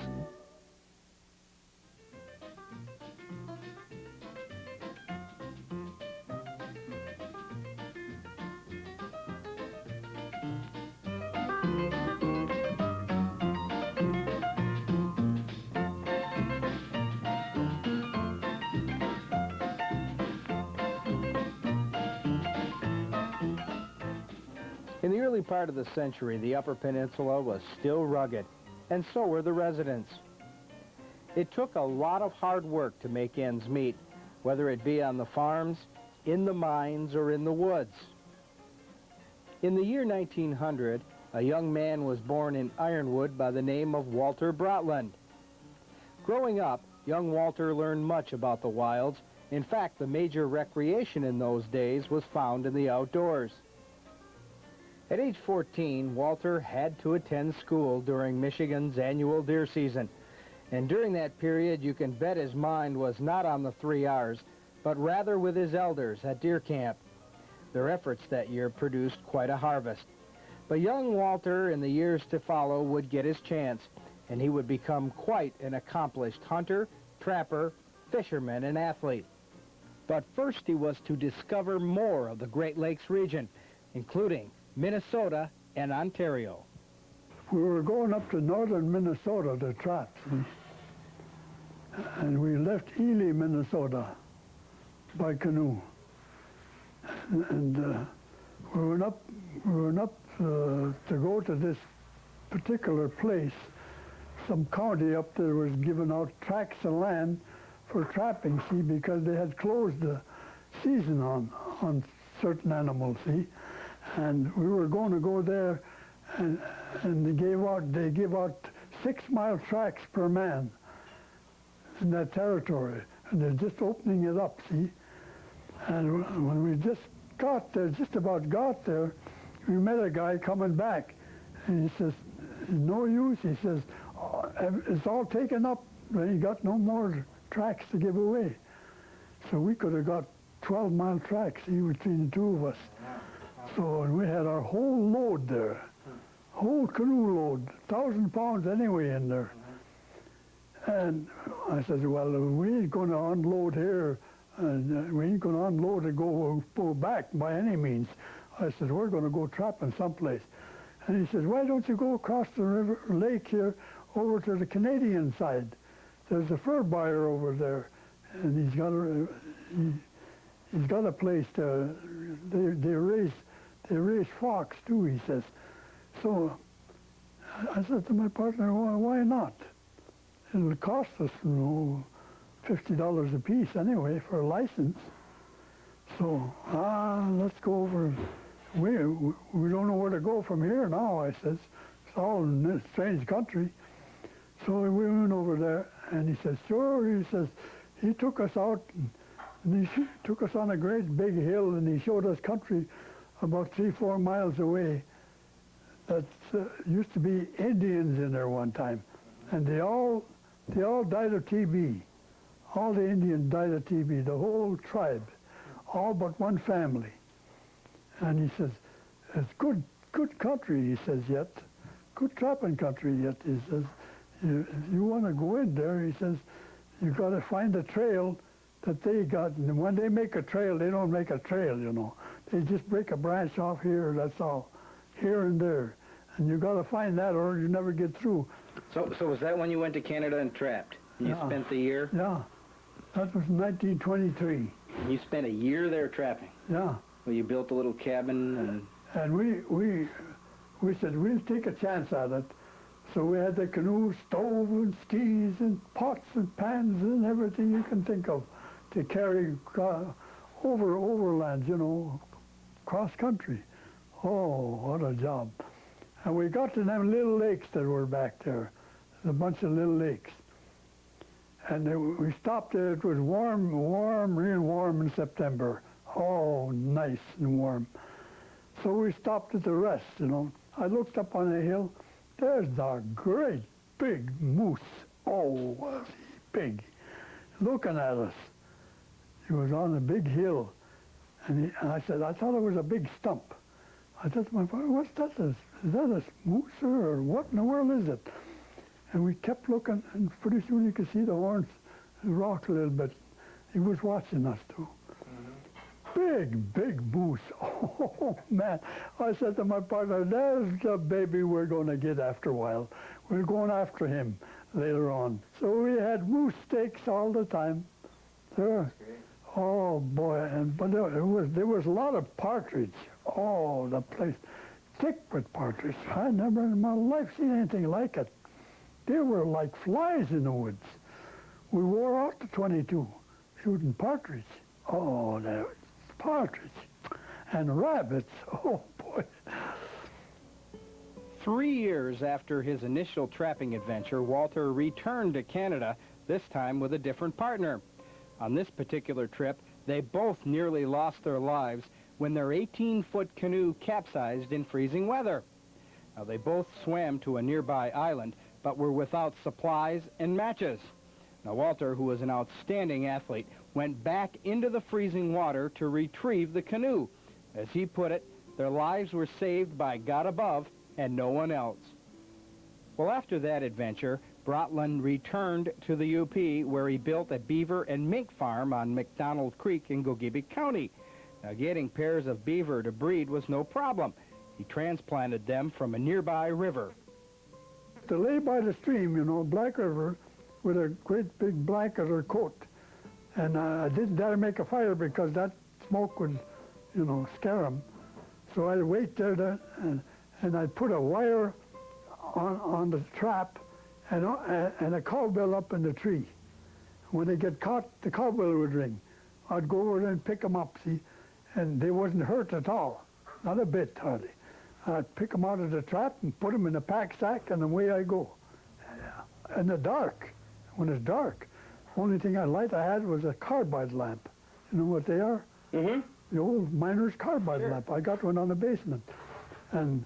In the early part of the century, the Upper Peninsula was still rugged, and so were the residents. It took a lot of hard work to make ends meet, whether it be on the farms, in the mines, or in the woods. In the year 1900, a young man was born in Ironwood by the name of Walter Brotland. Growing up, young Walter learned much about the wilds. In fact, the major recreation in those days was found in the outdoors. At age 14, Walter had to attend school during Michigan's annual deer season. And during that period, you can bet his mind was not on the 3 R's, but rather with his elders at deer camp. Their efforts that year produced quite a harvest. But young Walter, in the years to follow, would get his chance, and he would become quite an accomplished hunter, trapper, fisherman, and athlete. But first he was to discover more of the Great Lakes region, including Minnesota and Ontario. We were going up to northern Minnesota to trap, and we left Ely, Minnesota by canoe. And we went up to go to this particular place. Some county up there was giving out tracts of land for trapping, see, because they had closed the season on certain animals, see. And we were going to go there, and they gave out 6-mile tracts per man in that territory, and they're just opening it up, see. And when we just about got there, we met a guy coming back, and he says, "No use," he says, "it's all taken up. He got no more tracts to give away." So we could have got 12-mile tracts, see, between the two of us. So we had our whole load there, whole canoe load, 1,000 pounds anyway in there. And I said, well, we ain't going to unload here, and we ain't going to unload and go back by any means. I said, we're going to go trapping someplace. And he says, why don't you go across the lake here over to the Canadian side? There's a fur buyer over there, and he's got a place to, they raise fox too, he says. So I said to my partner, well, why not? It'll cost us, $50 a piece anyway for a license. So, let's go over. We don't know where to go from here now, I says. It's all in this strange country. So we went over there, and he says, sure, he says, he took us out, and he took us on a great big hill, and he showed us country about 3-4 miles away that used to be Indians in there one time, and they all died of TB. All the Indians died of TB, the whole tribe, all but one family. And he says, it's good country, he says, yet, good trapping country yet. He says, if you want to go in there, he says, you've got to find a trail that they got. And when they make a trail, they don't make a trail, you know. They just break a branch off here, that's all, here and there. And you got to find that or you never get through. So was that when you went to Canada and trapped? And you spent the year? Yeah, that was 1923. And you spent a year there trapping? Yeah, Well, you built a little cabin and we said we'll take a chance at it. So we had the canoe, stove, and skis, and pots and pans, and everything you can think of to carry overland, you know, cross country. Oh, what a job. And we got to them little lakes that were back there. There's a bunch of little lakes. And we stopped there. It was warm, real warm in September. Oh, nice and warm. So we stopped at the rest, you know. I looked up on the hill. There's a great big moose. Oh, was he big, looking at us. He was on a big hill. And I said, I thought it was a big stump. I said to my father, what's that? Is that a moose or what in the world is it? And we kept looking, and pretty soon you could see the horns rock a little bit. He was watching us too. Big moose. Oh, man. I said to my partner, there's the baby we're going to get after a while. We're going after him later on. So we had moose steaks all the time. There. Oh, boy. But there was a lot of partridge. Oh, the place thick with partridge. I never in my life seen anything like it. They were like flies in the woods. We wore out the 22 shooting partridge. Oh, there was partridge and rabbits. Oh, boy. 3 years after his initial trapping adventure, Walter returned to Canada, this time with a different partner. On this particular trip, they both nearly lost their lives when their 18-foot canoe capsized in freezing weather. Now, they both swam to a nearby island, but were without supplies and matches. Now, Walter, who was an outstanding athlete, went back into the freezing water to retrieve the canoe. As he put it, their lives were saved by God above and no one else. Well, after that adventure, Brotland returned to the UP, where he built a beaver and mink farm on McDonald Creek in Gogebic County. Now, getting pairs of beaver to breed was no problem. He transplanted them from a nearby river. To lay by the stream, you know, Black River, with a great big blanket or coat. And I didn't dare make a fire because that smoke would, you know, scare them. So I'd wait there and I'd put a wire on the trap and a cowbell up in the tree. When they get caught, the cowbell would ring. I'd go over there and pick them up, see, and they wasn't hurt at all, not a bit, hardly. I'd pick them out of the trap and put them in a pack sack, and away I go. In the dark, when it's dark, only thing I had was a carbide lamp. You know what they are? Mm-hmm. The old miner's carbide lamp. I got one on the basement. And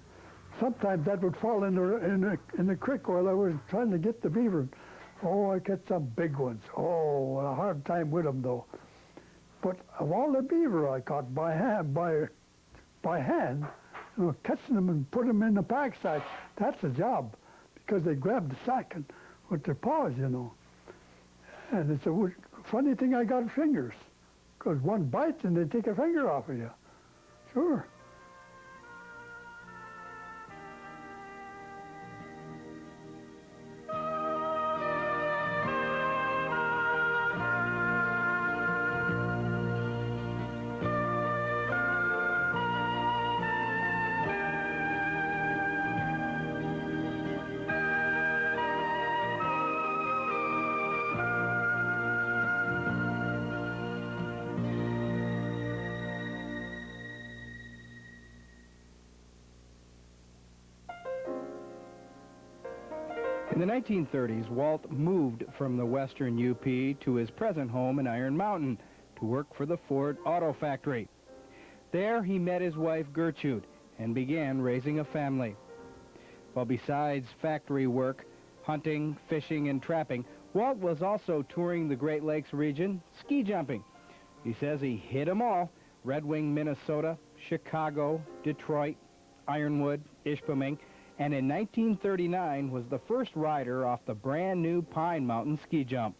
sometimes that would fall in the creek while I was trying to get the beaver. Oh, I get some big ones. Oh, a hard time with them, though. But of all the beaver I caught by hand, you know, catching them and putting them in the pack sack, that's a job, because they grab the sack and with their paws, you know. And it's a funny thing I got fingers, because one bites and they take a finger off of you. Sure. In the 1930s, Walt moved from the western UP to his present home in Iron Mountain to work for the Ford Auto Factory. There he met his wife Gertrude and began raising a family. Well, besides factory work, hunting, fishing, and trapping, Walt was also touring the Great Lakes region, ski jumping. He says he hit them all: Red Wing, Minnesota, Chicago, Detroit, Ironwood, Ishpeming, and in 1939 was the first rider off the brand new Pine Mountain ski jump.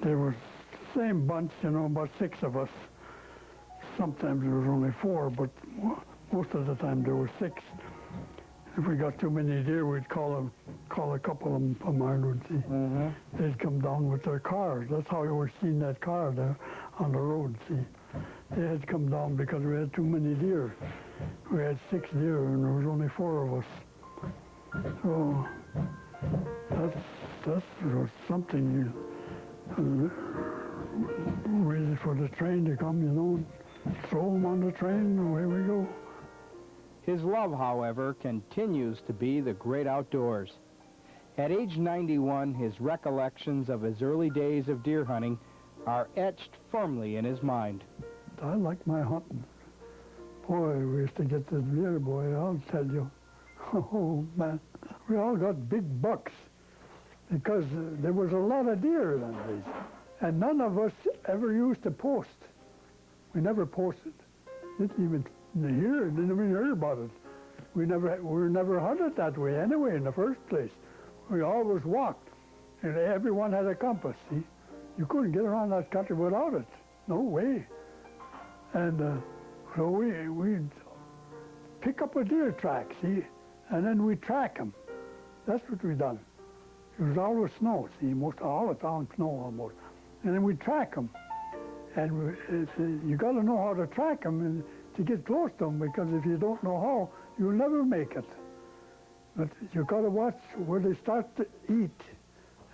There was the same bunch, you know, about 6 of us. Sometimes there was only 4, but most of the time there were 6. If we got too many deer, we'd call a couple of them from Ireland, see. They'd come down with their cars. That's how we were seeing that car there on the road, see. They had come down because we had too many deer. We had 6 deer and there was only 4 of us. So that's something waited for the train to come, you know, throw them on the train and away we go. His love, however, continues to be the great outdoors. At age 91, his recollections of his early days of deer hunting are etched firmly in his mind. I like my hunting. Boy, we used to get the deer, boy, I'll tell you. Oh, man. We all got big bucks because there was a lot of deer in these. And none of us ever used to post. We never posted. Didn't even hear about it. We were never hunted that way anyway in the first place. We always walked, and everyone had a compass, see? You couldn't get around that country without it. No way. And so we'd pick up a deer track, see? And then we'd track them. That's what we done. It was always snow, see? Most all the time snow almost. And then we'd track them. And you got to know how to track them and to get close to them, because if you don't know how, you'll never make it. But you got to watch where they start to eat,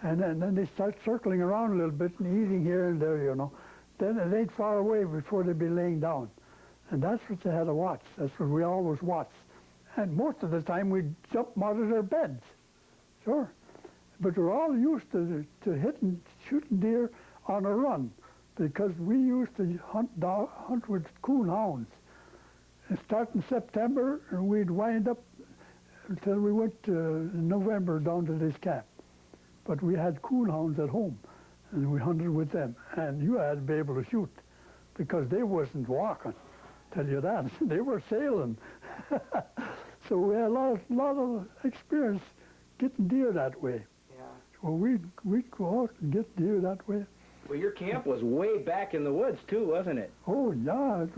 and then they start circling around a little bit and eating here and there, you know. Then it ain't far away before they be laying down. And that's what they had to watch. That's what we always watched. And most of the time we'd jump out of their beds. Sure. But we're all used to hitting, shooting deer on a run, because we used to hunt with coon hounds. And start in September, and we'd wind up until we went in November down to this camp. But we had coon hounds at home, and we hunted with them. And you had to be able to shoot, because they wasn't walking, tell you that. They were sailing. So we had a lot of experience getting deer that way. Yeah. So we'd go out and get deer that way. Well, your camp was way back in the woods, too, wasn't it? Oh, yeah, it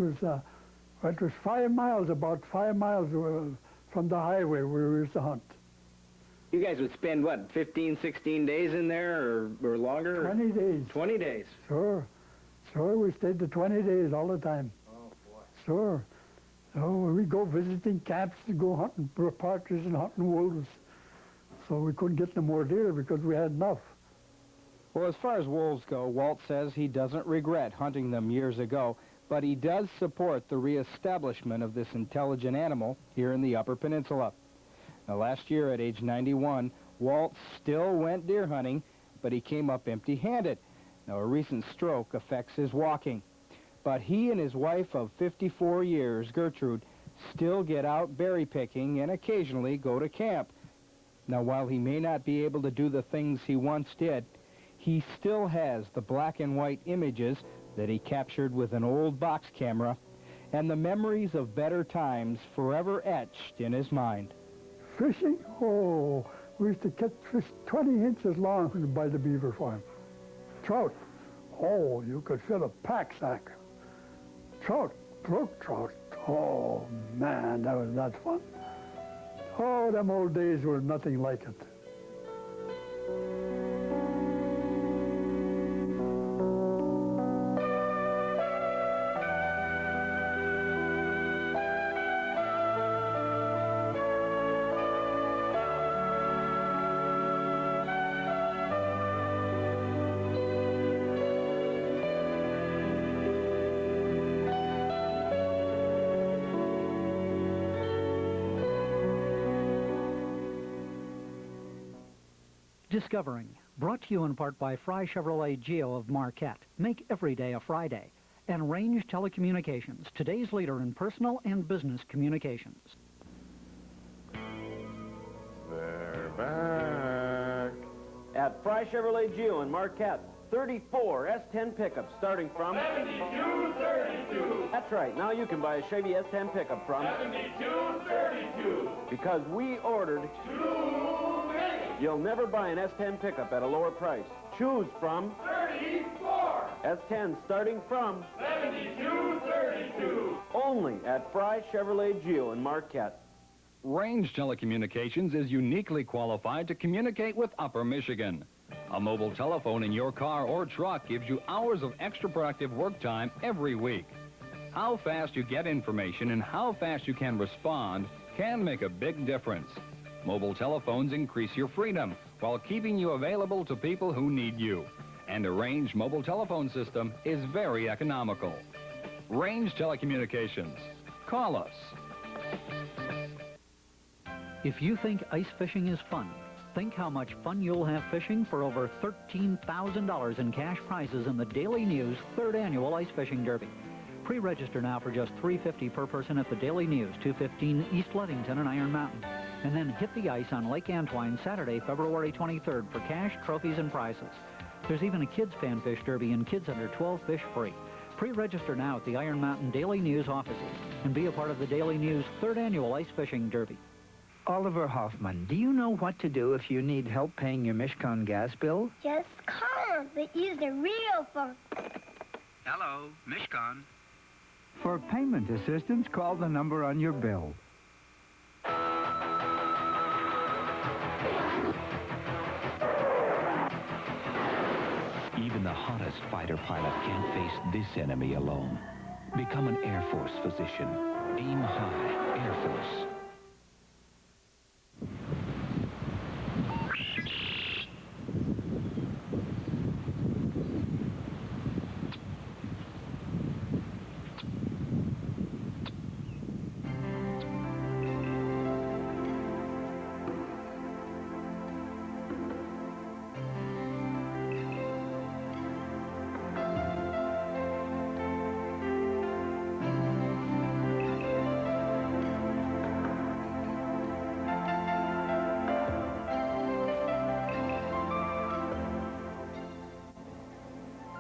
was 5 miles, about 5 miles from the highway where we used to hunt. You guys would spend, what, 15, 16 days in there or longer? 20 days. 20 days? Sure. Sure, we stayed the 20 days all the time. Oh, boy. Sure. So we'd go visiting camps to go hunting partridge and hunting wolves. So we couldn't get no more deer because we had enough. Well, as far as wolves go, Walt says he doesn't regret hunting them years ago, but he does support the reestablishment of this intelligent animal here in the Upper Peninsula. Now, last year at age 91, Walt still went deer hunting, but he came up empty-handed. Now, a recent stroke affects his walking. But he and his wife of 54 years, Gertrude, still get out berry picking and occasionally go to camp. Now, while he may not be able to do the things he once did, he still has the black and white images that he captured with an old box camera, and the memories of better times forever etched in his mind. Fishing? Oh, we used to catch fish 20 inches long by the beaver farm. Trout? Oh, you could fill a pack sack. Trout, brook trout. Oh, man, that was that fun. Oh, them old days were nothing like it. Discovering, brought to you in part by Fry Chevrolet Geo of Marquette. Make every day a Friday. And Range Telecommunications, today's leader in personal and business communications. They're back. At Fry Chevrolet Geo in Marquette, 34 S10 pickups starting from... $72.32. That's right. Now you can buy a Chevy S10 pickup from... $72.32. Because we ordered... Too many. You'll never buy an S10 pickup at a lower price. Choose from... 34. S10 starting from... $72.32. Only at Fry Chevrolet Geo in Marquette. Range Telecommunications is uniquely qualified to communicate with Upper Michigan. A mobile telephone in your car or truck gives you hours of extra productive work time every week. How fast you get information and how fast you can respond can make a big difference. Mobile telephones increase your freedom while keeping you available to people who need you. And a Range mobile telephone system is very economical. Range Telecommunications. Call us. If you think ice fishing is fun, think how much fun you'll have fishing for over $13,000 in cash prizes in the Daily News 3rd Annual Ice Fishing Derby. Pre-register now for just $3.50 per person at the Daily News, 215 East Ludington and Iron Mountain. And then hit the ice on Lake Antoine Saturday, February 23rd for cash, trophies, and prizes. There's even a kids fan fish derby and kids under 12 fish free. Pre-register now at the Iron Mountain Daily News offices and be a part of the Daily News 3rd Annual Ice Fishing Derby. Oliver Hoffman, do you know what to do if you need help paying your Mishcon gas bill? Just call them, but use the real phone. Hello, Mishcon. For payment assistance, call the number on your bill. Even the hottest fighter pilot can't face this enemy alone. Become an Air Force physician. Aim high, Air Force.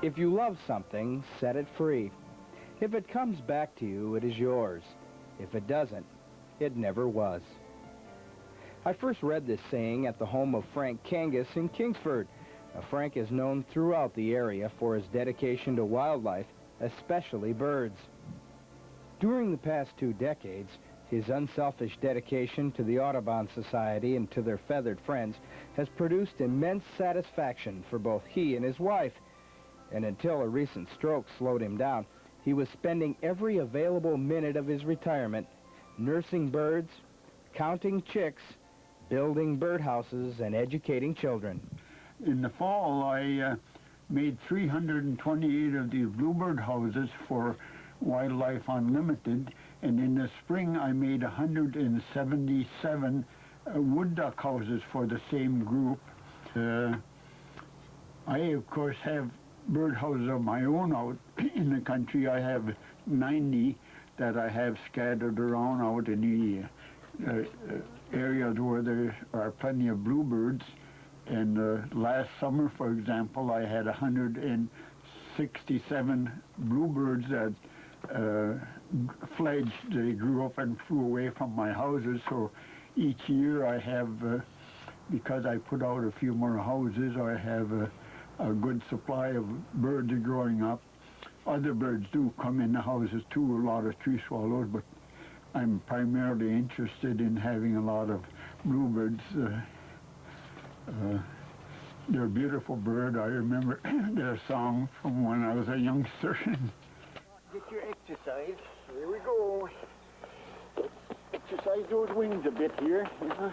If you love something, set it free. If it comes back to you, it is yours. If it doesn't, it never was. I first read this saying at the home of Frank Kangas in Kingsford. Now, Frank is known throughout the area for his dedication to wildlife, especially birds. During the past 2 decades, his unselfish dedication to the Audubon Society and to their feathered friends has produced immense satisfaction for both he and his wife. And until a recent stroke slowed him down, he was spending every available minute of his retirement nursing birds, counting chicks, building birdhouses, and educating children. In the fall, I made 328 of these bluebird houses for Wildlife Unlimited, and in the spring I made 177 wood duck houses for the same group. I, of course, have birdhouses of my own out in the country. I have 90 that I have scattered around out in the areas where there are plenty of bluebirds. And last summer, for example, I had 167 bluebirds that fledged. They grew up and flew away from my houses. So each year I have, because I put out a few more houses, I have a good supply of birds growing up. Other birds do come in the houses too, a lot of tree swallows, but I'm primarily interested in having a lot of bluebirds. They're a beautiful bird. I remember their song from when I was a youngster. Get your exercise. Here we go. Exercise those wings a bit here. Yeah.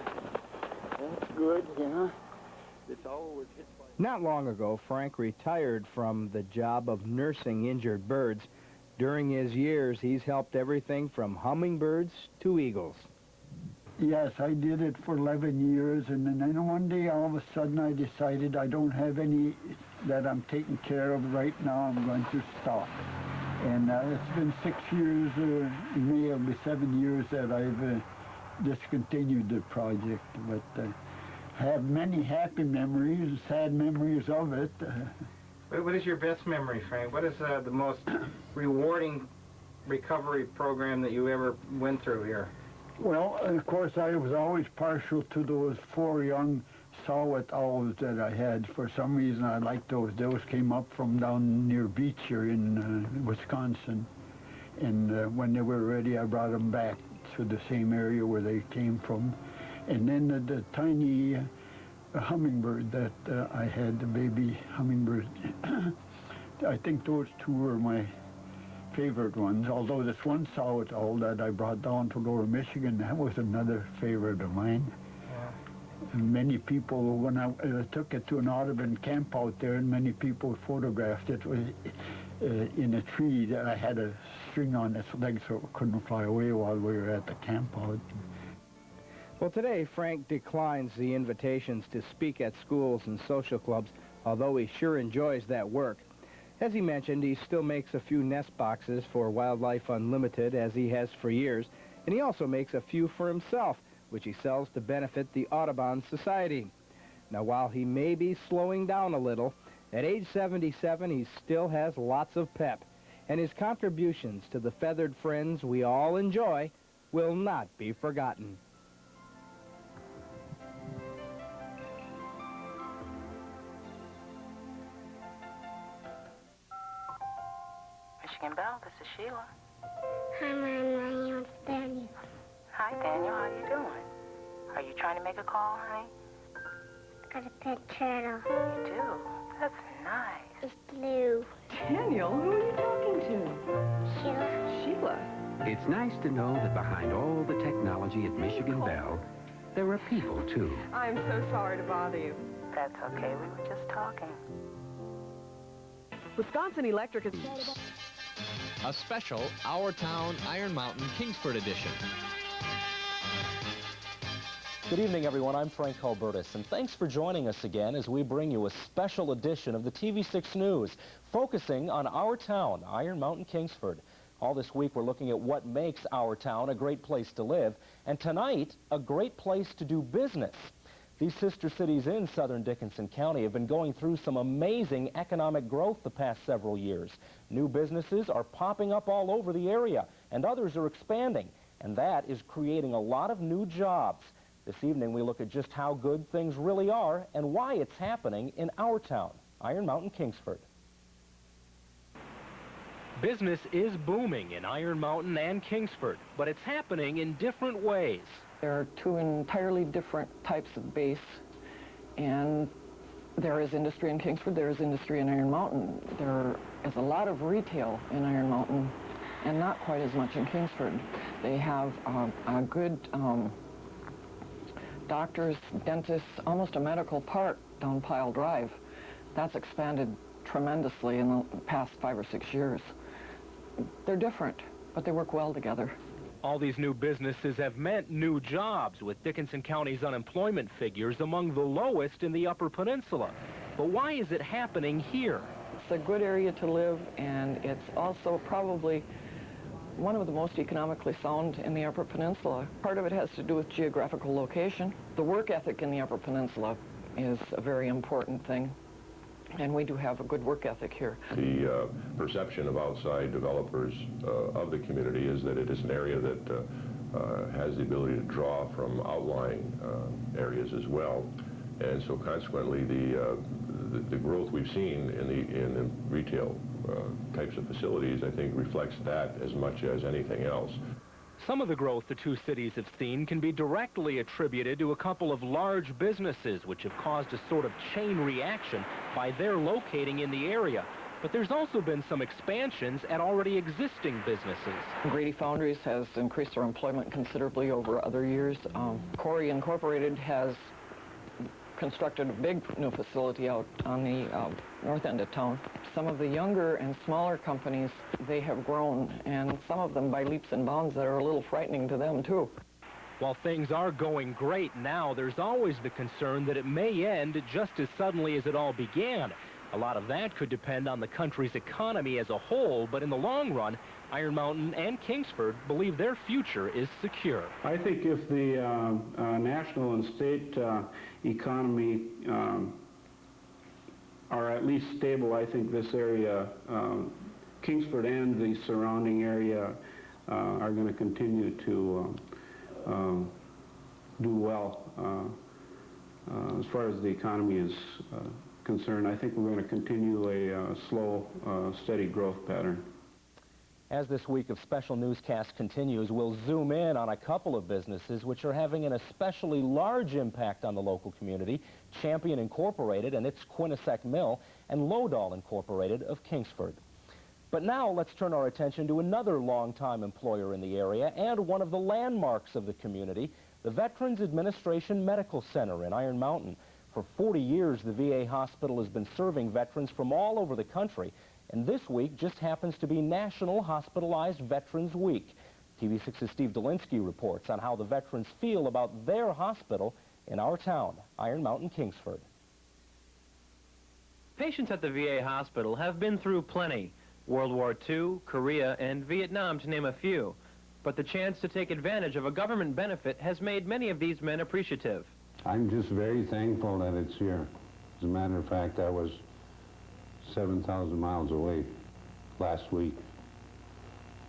That's good, yeah. It's always hit by... Not long ago, Frank retired from the job of nursing injured birds. During his years, he's helped everything from hummingbirds to eagles. Yes, I did it for 11 years, and then one day, all of a sudden, I decided I don't have any that I'm taking care of right now. I'm going to stop. And it's been 6 years, May will be 7 years that I've discontinued the project. But I have many happy memories, sad memories of it. What is your best memory, Frank? What is the most rewarding recovery program that you ever went through here? Well, of course, I was always partial to those 4 young saw-whet owls that I had. For some reason, I liked those. Those came up from down near Beecher in Wisconsin. And when they were ready, I brought them back. for the same area where they came from. And then the tiny hummingbird that I had, the baby hummingbird, I think those two were my favorite ones, although this one sow owl that I brought down to Lower Michigan, that was another favorite of mine. And many people, when I took it to an Audubon camp out there, and many people photographed it in a tree that I had a string on its legs so it couldn't fly away while we were at the camp out. Well, today, Frank declines the invitations to speak at schools and social clubs, although he sure enjoys that work. As he mentioned, he still makes a few nest boxes for Wildlife Unlimited, as he has for years, and he also makes a few for himself, which he sells to benefit the Audubon Society. Now, while he may be slowing down a little, at age 77, he still has lots of pep, and his contributions to the feathered friends we all enjoy will not be forgotten. Michigan Belle, this is Sheila. Hi, Mom. My name is Daniel. Hi, Daniel. How you doing? Are you trying to make a call, honey? Got a pet turtle. You do? That's nice. It's blue. Daniel, who are you talking to? Sheila. Sheila. It's nice to know that behind all the technology at Michigan Belle, there are people, too. I'm so sorry to bother you. That's okay. We were just talking. Wisconsin Electric is... A special Our Town Iron Mountain Kingsford edition. Good evening, everyone. I'm Frank Albertus, and thanks for joining us again as we bring you a special edition of the TV6 News, focusing on our town, Iron Mountain, Kingsford. All this week, we're looking at what makes our town a great place to live, and tonight, a great place to do business. These sister cities in southern Dickinson County have been going through some amazing economic growth the past several years. New businesses are popping up all over the area, and others are expanding, and that is creating a lot of new jobs. This evening, we look at just how good things really are and why it's happening in our town, Iron Mountain, Kingsford. Business is booming in Iron Mountain and Kingsford, but it's happening in different ways. There are two entirely different types of base, and there is industry in Kingsford, there is industry in Iron Mountain. There is a lot of retail in Iron Mountain, and not quite as much in Kingsford. They have a good doctors, dentists, almost a medical park down Pile Drive. That's expanded tremendously in the past 5 or 6 years. They're different, but they work well together. All these new businesses have meant new jobs, with Dickinson County's unemployment figures among the lowest in the Upper Peninsula. But why is it happening here? It's a good area to live, and it's also probably one of the most economically sound in the Upper Peninsula. Part of it has to do with geographical location. The work ethic in the Upper Peninsula is a very important thing, and we do have a good work ethic here. The perception of outside developers of the community is that it is an area that has the ability to draw from outlying areas as well, and so consequently the growth we've seen in the retail types of facilities, I think, reflects that as much as anything else. Some of the growth the two cities have seen can be directly attributed to a couple of large businesses which have caused a sort of chain reaction by their locating in the area. But there's also been some expansions at already existing businesses. Grady Foundries has increased their employment considerably over other years. Corey Incorporated has constructed a big new facility out on the north end of town. Some of the younger and smaller companies, they have grown, and some of them by leaps and bounds that are a little frightening to them, too. While things are going great now, there's always the concern that it may end just as suddenly as it all began. A lot of that could depend on the country's economy as a whole, but in the long run, Iron Mountain and Kingsford believe their future is secure. I think if the national and state economy are at least stable, I think this area, Kingsford and the surrounding area, are going to continue to do well. As far as the economy is concerned, I think we're going to continue a slow, steady growth pattern. As this week of special newscast continues, we'll zoom in on a couple of businesses which are having an especially large impact on the local community: Champion Incorporated and its Quinnesec Mill, and Lodall Incorporated of Kingsford. But now let's turn our attention to another longtime employer in the area and one of the landmarks of the community, the Veterans Administration Medical Center in Iron Mountain. For 40 years, the VA hospital has been serving veterans from all over the country, and this week just happens to be National Hospitalized Veterans Week. TV6's Steve Dolinsky reports on how the veterans feel about their hospital in our town, Iron Mountain, Kingsford. Patients at the VA hospital have been through plenty: World War II, Korea, and Vietnam, to name a few. But the chance to take advantage of a government benefit has made many of these men appreciative. I'm just very thankful that it's here. As a matter of fact, I was 7,000 miles away last week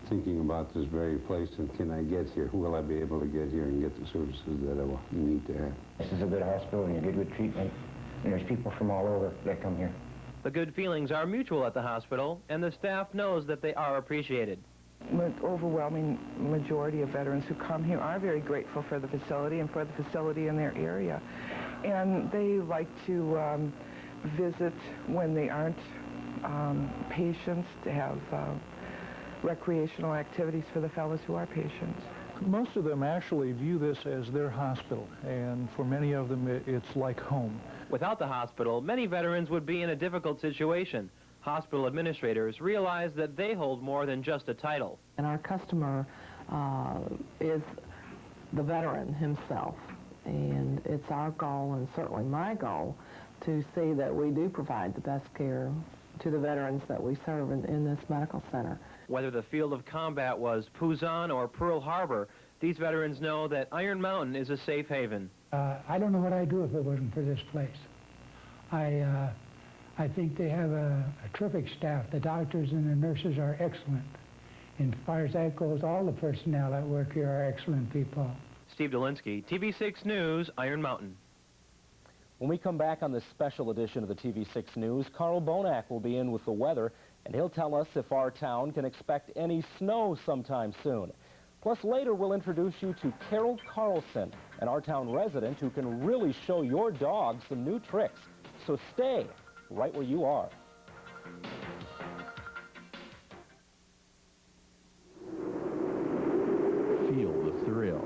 thinking about this very place, and can I get here? Will I be able to get here and get the services that I need to have? This is a good hospital, and you get good treatment, and there's people from all over that come here. The good feelings are mutual at the hospital, and the staff knows that they are appreciated. The overwhelming majority of veterans who come here are very grateful for the facility and for the facility in their area. And they like to visit when they aren't patients, to have recreational activities for the fellows who are patients. Most of them actually view this as their hospital, and for many of them it's like home. Without the hospital, many veterans would be in a difficult situation. Hospital administrators realize that they hold more than just a title. And our customer is the veteran himself, and it's our goal, and certainly my goal, to see that we do provide the best care to the veterans that we serve in this medical center. Whether the field of combat was Pusan or Pearl Harbor, these veterans know that Iron Mountain is a safe haven. I don't know what I'd do if it wasn't for this place. I think they have a terrific staff. The doctors and the nurses are excellent. And as far as that goes, all the personnel that work here are excellent people. Steve Dolinsky, TV6 News, Iron Mountain. When we come back on this special edition of the TV6 News, Carl Bonak will be in with the weather, and he'll tell us if our town can expect any snow sometime soon. Plus, later we'll introduce you to Carol Carlson, an our town resident who can really show your dog some new tricks. So stay right where you are. Feel the thrill.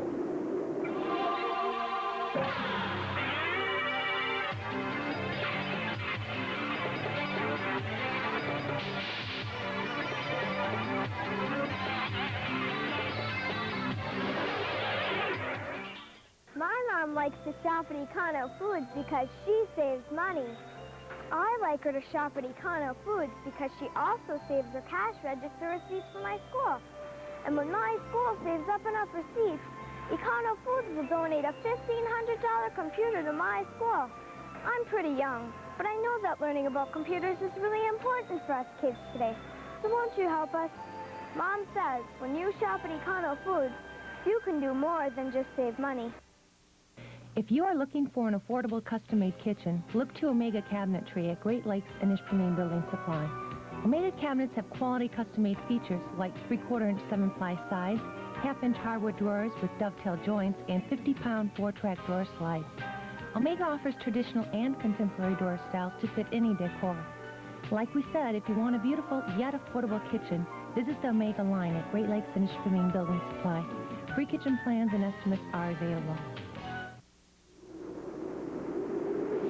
My mom likes to shop at Econo Foods because she saves money. I like her to shop at Econo Foods because she also saves her cash register receipts for my school. And when my school saves up enough receipts, Econo Foods will donate a $1,500 computer to my school. I'm pretty young, but I know that learning about computers is really important for us kids today. So won't you help us? Mom says when you shop at Econo Foods, you can do more than just save money. If you are looking for an affordable custom-made kitchen, look to Omega Cabinetry at Great Lakes and Ishpeming Building Supply. Omega cabinets have quality custom-made features like 3/4-inch 7-ply sides, half-inch hardwood drawers with dovetail joints, and 50-pound 4-track drawer slides. Omega offers traditional and contemporary door styles to fit any decor. Like we said, if you want a beautiful yet affordable kitchen, visit the Omega line at Great Lakes and Ishpeming Building Supply. Free kitchen plans and estimates are available.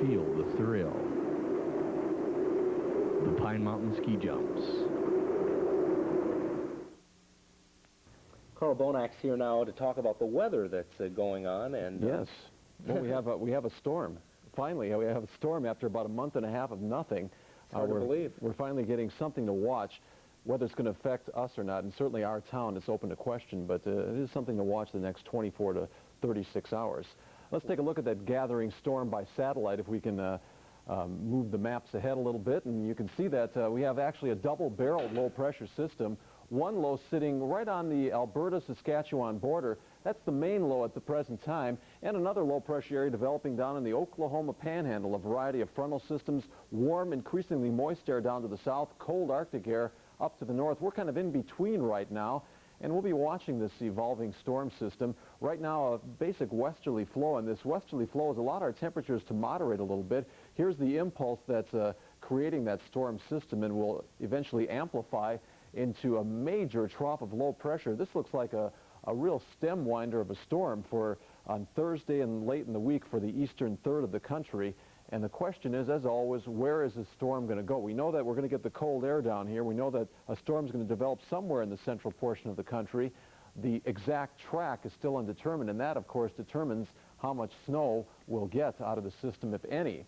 Feel the thrill. The Pine Mountain Ski Jumps. Carl Bonak's here now to talk about the weather that's going on. And yes, well, we have a storm. Finally, we have a storm after about a month and a half of nothing. It's hard to believe. We're finally getting something to watch. Whether it's going to affect us or not, and certainly our town is open to question, but it is something to watch the next 24 to 36 hours. Let's take a look at that gathering storm by satellite if we can move the maps ahead a little bit, and you can see that we have actually a double-barreled low-pressure system. One low sitting right on the Alberta-Saskatchewan border. That's the main low at the present time, and another low-pressure area developing down in the Oklahoma Panhandle. A variety of frontal systems, warm, increasingly moist air down to the south, cold Arctic air up to the north. We're kind of in between right now, and we'll be watching this evolving storm system. Right now, a basic westerly flow, and this westerly flow has allowed our temperatures to moderate a little bit. Here's the impulse that's creating that storm system and will eventually amplify into a major trough of low pressure. This looks like a real stem winder of a storm for on Thursday and late in the week for the eastern third of the country. And the question is, as always, where is this storm going to go? We know that we're going to get the cold air down here. We know that a storm is going to develop somewhere in the central portion of the country. The exact track is still undetermined, and that, of course, determines how much snow we'll get out of the system, if any.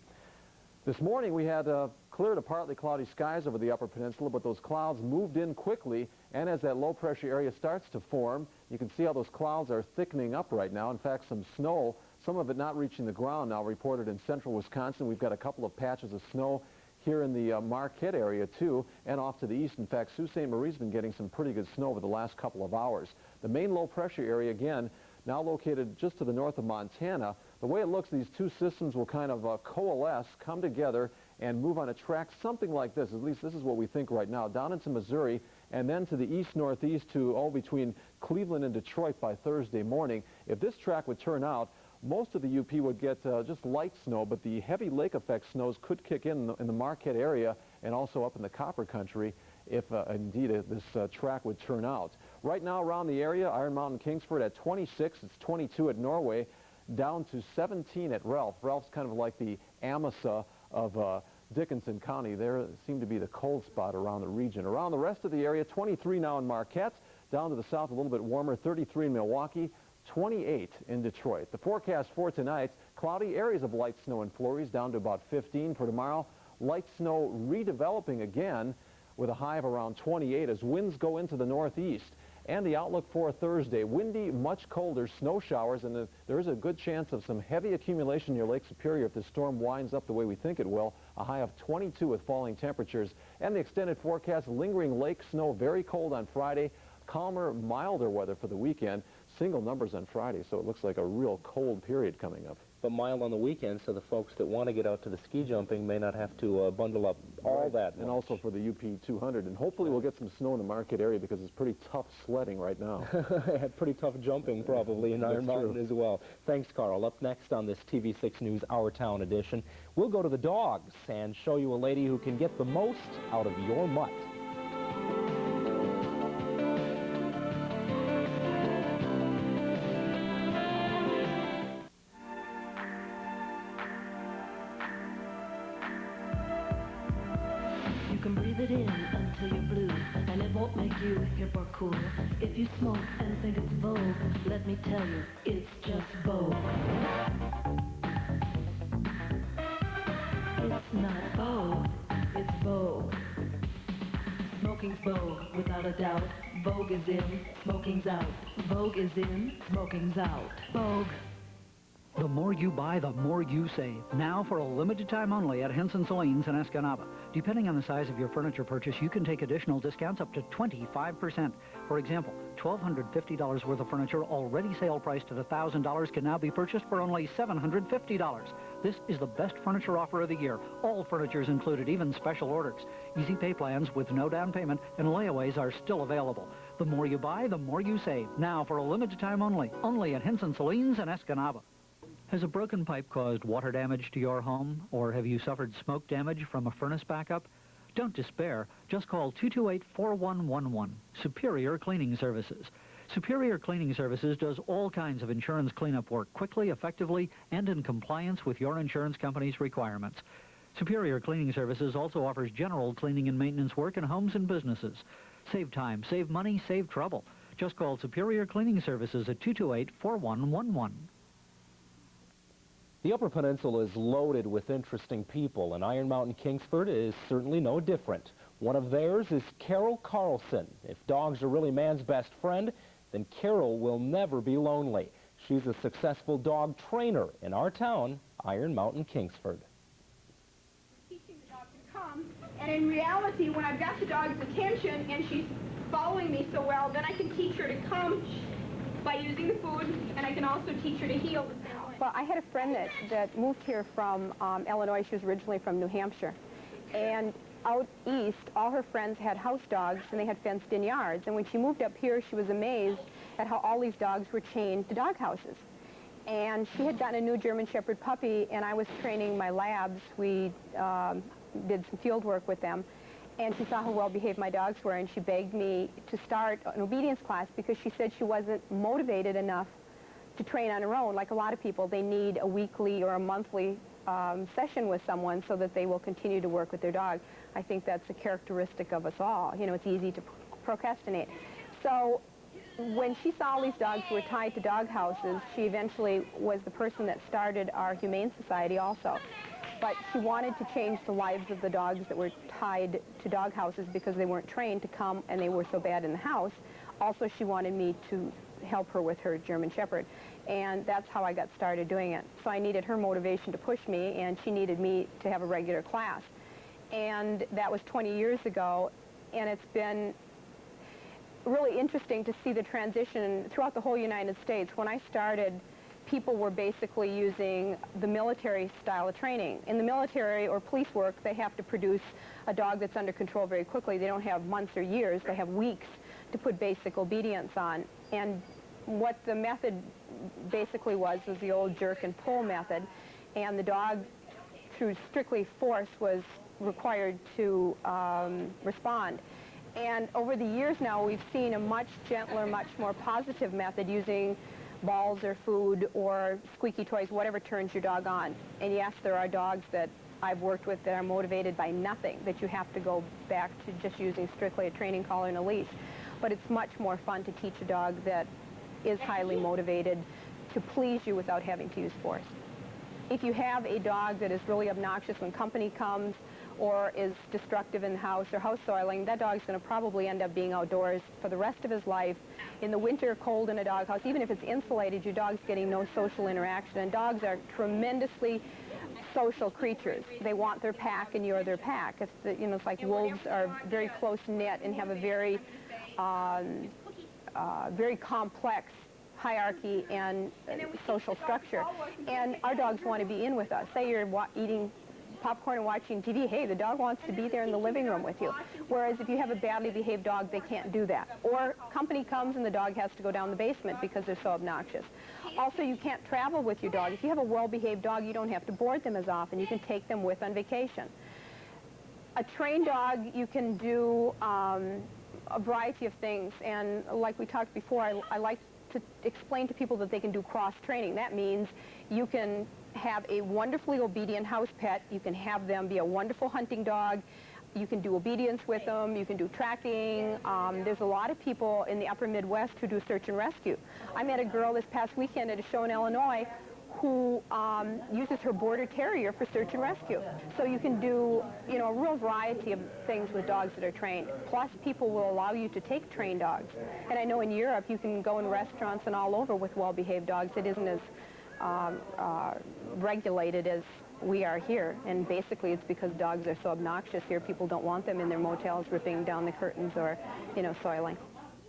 This morning we had clear to partly cloudy skies over the Upper Peninsula, but those clouds moved in quickly, and as that low pressure area starts to form, you can see how those clouds are thickening up right now. In fact, some snow, some of it not reaching the ground now, reported in central Wisconsin. We've got a couple of patches of snow here in the Marquette area too, and off to the east. In fact, Sault Ste. Marie's been getting some pretty good snow over the last couple of hours. The main low pressure area, again, now located just to the north of Montana. The way it looks, these two systems will kind of coalesce, come together, and move on a track something like this. At least this is what we think right now, down into Missouri, and then to the east-northeast to, between Cleveland and Detroit by Thursday morning. If this track would turn out, most of the UP would get just light snow, but the heavy lake effect snows could kick in the Marquette area and also up in the Copper Country if indeed this track would turn out. Right now around the area, Iron Mountain, Kingsford at 26, it's 22 at Norway, down to 17 at Ralph. Ralph's kind of like the Amasa of Dickinson County. There seemed to be the cold spot around the region. Around the rest of the area, 23 now in Marquette, down to the south a little bit warmer, 33 in Milwaukee, 28 in Detroit. The forecast for tonight, cloudy areas of light snow and flurries down to about 15 for tomorrow. Light snow redeveloping again with a high of around 28 as winds go into the northeast. And the outlook for Thursday, windy, much colder, snow showers, and there is a good chance of some heavy accumulation near Lake Superior if the storm winds up the way we think it will. A high of 22 with falling temperatures. And the extended forecast, lingering lake snow, very cold on Friday, calmer, milder weather for the weekend. Single numbers on Friday, so it looks like a real cold period coming up. But mild on the weekend, so the folks that want to get out to the ski jumping may not have to bundle up all that much. And also for the UP 200, and hopefully we'll get some snow in the Marquette area because it's pretty tough sledding right now. Pretty tough jumping probably in Iron Mountain as well. Thanks, Carl. Up next on this TV6 News Our Town edition, we'll go to the dogs and show you a lady who can get the most out of your mutt. You can breathe it in until you're blue, and it won't make you hip or cool. If you smoke and think it's vogue, let me tell you, it's just vogue. It's not vogue, it's vogue. Smoking's vogue, without a doubt. Vogue is in, smoking's out. Vogue is in, smoking's out. Vogue. The more you buy, the more you save. Now for a limited time only at Henson Salines in Escanaba. Depending on the size of your furniture purchase, you can take additional discounts up to 25%. For example, $1,250 worth of furniture already sale priced at $1,000 can now be purchased for only $750. This is the best furniture offer of the year. All furniture is included, even special orders. Easy pay plans with no down payment and layaways are still available. The more you buy, the more you save. Now for a limited time only at Henson Salines in Escanaba. Has a broken pipe caused water damage to your home, or have you suffered smoke damage from a furnace backup? Don't despair. Just call 228-4111, Superior Cleaning Services. Superior Cleaning Services does all kinds of insurance cleanup work quickly, effectively, and in compliance with your insurance company's requirements. Superior Cleaning Services also offers general cleaning and maintenance work in homes and businesses. Save time, save money, save trouble. Just call Superior Cleaning Services at 228-4111. The Upper Peninsula is loaded with interesting people, and Iron Mountain Kingsford is certainly no different. One of theirs is Carol Carlson. If dogs are really man's best friend, then Carol will never be lonely. She's a successful dog trainer in our town, Iron Mountain Kingsford. Teaching the dog to come, and in reality, when I've got the dog's attention and she's following me so well, then I can teach her to come by using the food, and I can also teach her to heel the same way. Well, I had a friend that moved here from Illinois. She was originally from New Hampshire. And out east, all her friends had house dogs and they had fenced-in yards. And when she moved up here, she was amazed at how all these dogs were chained to dog houses. And she had gotten a new German Shepherd puppy, and I was training my labs. We did some field work with them. And she saw how well-behaved my dogs were, and she begged me to start an obedience class because she said she wasn't motivated enough to train on her own. Like a lot of people, they need a weekly or a monthly session with someone so that they will continue to work with their dog. I think that's a characteristic of us all. You know, it's easy to procrastinate. So when she saw all these dogs who were tied to dog houses, she eventually was the person that started our Humane Society also. But she wanted to change the lives of the dogs that were tied to dog houses because they weren't trained to come and they were so bad in the house. Also, she wanted me to help her with her German Shepherd. And that's how I got started doing it. So I needed her motivation to push me, and she needed me to have a regular class. And that was 20 years ago, and it's been really interesting to see the transition throughout the whole United States. When I started, people were basically using the military style of training. In the military or police work, they have to produce a dog that's under control very quickly. They don't have months or years, they have weeks to put basic obedience on. And what the method basically was the old jerk and pull method, and the dog, through strictly force, was required to respond. And over the years now, we've seen a much gentler, much more positive method using balls or food or squeaky toys, whatever turns your dog on. And yes, there are dogs that I've worked with that are motivated by nothing, that you have to go back to just using strictly a training collar and a leash. But it's much more fun to teach a dog that is highly motivated to please you without having to use force. If you have a dog that is really obnoxious when company comes or is destructive in the house or house soiling, that dog's going to probably end up being outdoors for the rest of his life. In the winter, cold in a doghouse, even if it's insulated, your dog's getting no social interaction. And dogs are tremendously social creatures. They want their pack, and you're their pack. It's like wolves are very close-knit and have a very, very complex hierarchy and social structure. And our dogs want to be in with us. Say you're eating popcorn and watching TV, hey, the dog wants to be there in the living room with you. Whereas if you have a badly behaved dog, they can't do that. Or company comes and the dog has to go down the basement because they're so obnoxious. Also, you can't travel with your dog. If you have a well-behaved dog, you don't have to board them as often. You can take them with on vacation. A trained dog, you can do a variety of things. And like we talked before, I like to explain to people that they can do cross-training. That means you can have a wonderfully obedient house pet. You can have them be a wonderful hunting dog. You can do obedience with them. You can do tracking. There's a lot of people in the upper Midwest who do search and rescue. I met a girl this past weekend at a show in Illinois who uses her border terrier for search and rescue. So you can do, a real variety of things with dogs that are trained. Plus, people will allow you to take trained dogs. And I know in Europe, you can go in restaurants and all over with well-behaved dogs. It isn't as regulated as we are here. And basically, it's because dogs are so obnoxious here. People don't want them in their motels ripping down the curtains or, soiling.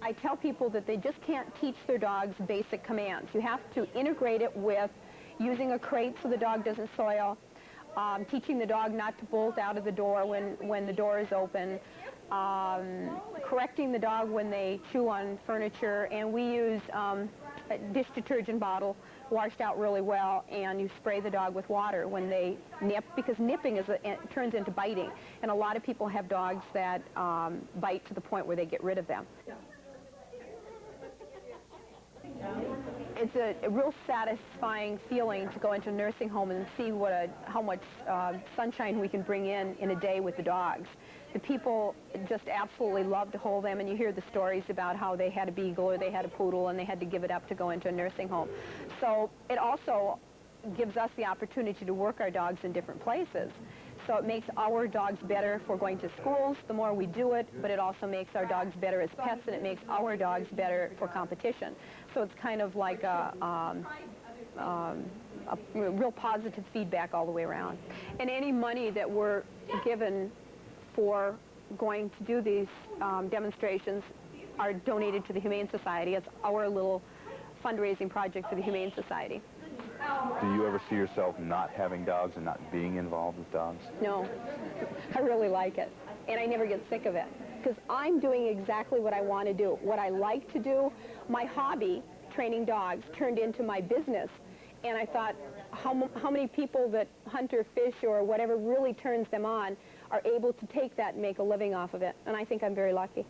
I tell people that they just can't teach their dogs basic commands. You have to integrate it with using a crate so the dog doesn't soil, teaching the dog not to bolt out of the door when the door is open, correcting the dog when they chew on furniture, and we use a dish detergent bottle washed out really well, and you spray the dog with water when they nip, because nipping turns into biting, and a lot of people have dogs that bite to the point where they get rid of them. It's a real satisfying feeling to go into a nursing home and see how much sunshine we can bring in a day with the dogs. The people just absolutely love to hold them, and you hear the stories about how they had a beagle or they had a poodle and they had to give it up to go into a nursing home. So it also gives us the opportunity to work our dogs in different places. So it makes our dogs better for going to schools the more we do it, but it also makes our dogs better as pets, and it makes our dogs better for competition. So it's kind of like a real positive feedback all the way around. And any money that we're given for going to do these demonstrations are donated to the Humane Society. It's our little fundraising project for the Humane Society. Do you ever see yourself not having dogs and not being involved with dogs? No, I really like it, and I never get sick of it, because I'm doing exactly what I want to do, what I like to do. My hobby, training dogs, turned into my business, and I thought, how many people that hunt or fish or whatever really turns them on are able to take that and make a living off of it, and I think I'm very lucky.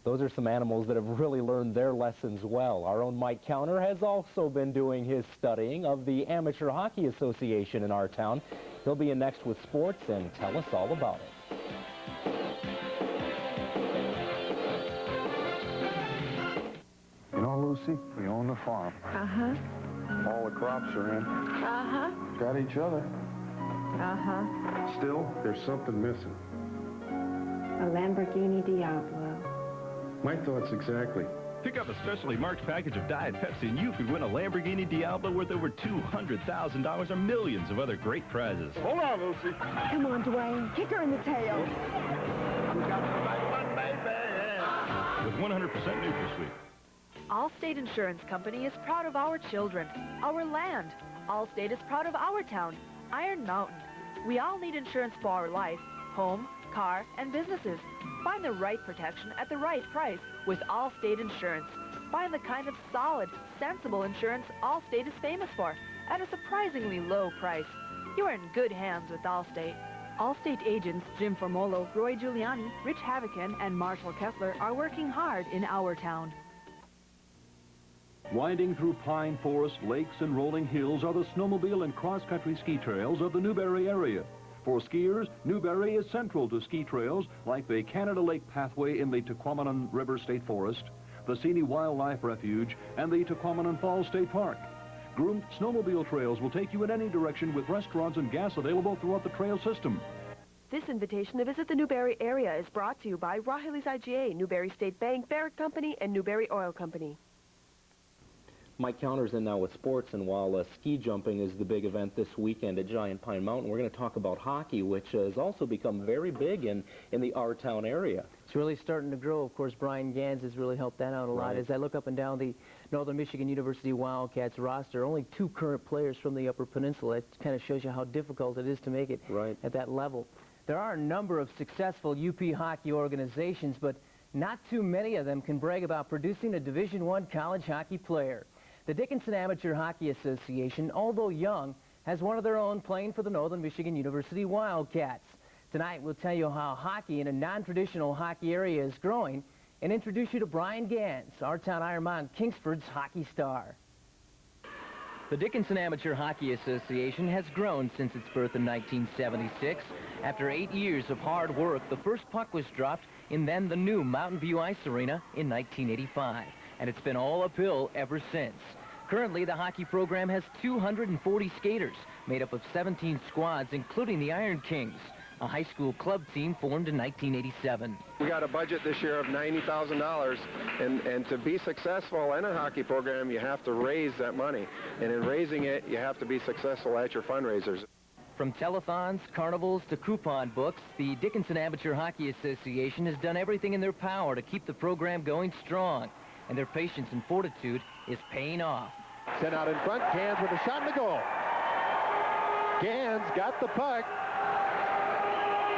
Those are some animals that have really learned their lessons well. Our own Mike Counter has also been doing his studying of the Amateur Hockey Association in our town. He'll be in next with sports and tell us all about it. You know, Lucy, we own the farm. Uh-huh. All the crops are in. Uh-huh. Got each other. Uh-huh. Still, there's something missing. A Lamborghini Diablo. My thoughts exactly. Pick up a specially marked package of Diet Pepsi and you could win a Lamborghini Diablo worth over $200,000 or millions of other great prizes. Hold on, Lucy. Come on, Dwayne. Kick her in the tail. We got the right one, baby. With 100% NutraSweet. Allstate Insurance Company is proud of our children, our land. Allstate is proud of our town, Iron Mountain. We all need insurance for our life, home, car, and businesses. Find the right protection at the right price with Allstate Insurance. Find the kind of solid, sensible insurance Allstate is famous for at a surprisingly low price. You are in good hands with Allstate. Allstate agents Jim Formolo, Roy Giuliani, Rich Havocan, and Marshall Kessler are working hard in our town. Winding through pine forest, lakes, and rolling hills are the snowmobile and cross-country ski trails of the Newberry area. For skiers, Newberry is central to ski trails like the Canada Lake Pathway in the Tequamanon River State Forest, the Seney Wildlife Refuge, and the Tequamanon Falls State Park. Groomed snowmobile trails will take you in any direction with restaurants and gas available throughout the trail system. This invitation to visit the Newberry area is brought to you by Rahiles IGA, Newberry State Bank, Barrett Company, and Newberry Oil Company. Mike Counter's in now with sports, and while ski jumping is the big event this weekend at Giant Pine Mountain, we're going to talk about hockey, which has also become very big in the our town area. It's really starting to grow. Of course, Brian Gans has really helped that out a lot. Right. As I look up and down the Northern Michigan University Wildcats roster, only 2 current players from the Upper Peninsula. It kind of shows you how difficult it is to make it at that level. There are a number of successful UP hockey organizations, but not too many of them can brag about producing a Division I college hockey player. The Dickinson Amateur Hockey Association, although young, has one of their own playing for the Northern Michigan University Wildcats. Tonight, we'll tell you how hockey in a non-traditional hockey area is growing and introduce you to Brian Gans, our town Iron Mountain Kingsford's hockey star. The Dickinson Amateur Hockey Association has grown since its birth in 1976. After 8 years of hard work, the first puck was dropped in then the new Mountain View Ice Arena in 1985. And it's been all uphill ever since. Currently, the hockey program has 240 skaters, made up of 17 squads, including the Iron Kings, a high school club team formed in 1987. We got a budget this year of $90,000, and to be successful in a hockey program, you have to raise that money. And in raising it, you have to be successful at your fundraisers. From telethons, carnivals, to coupon books, the Dickinson Amateur Hockey Association has done everything in their power to keep the program going strong. And their patience and fortitude is paying off. Sent out in front, Gans with a shot in the goal. Gans got the puck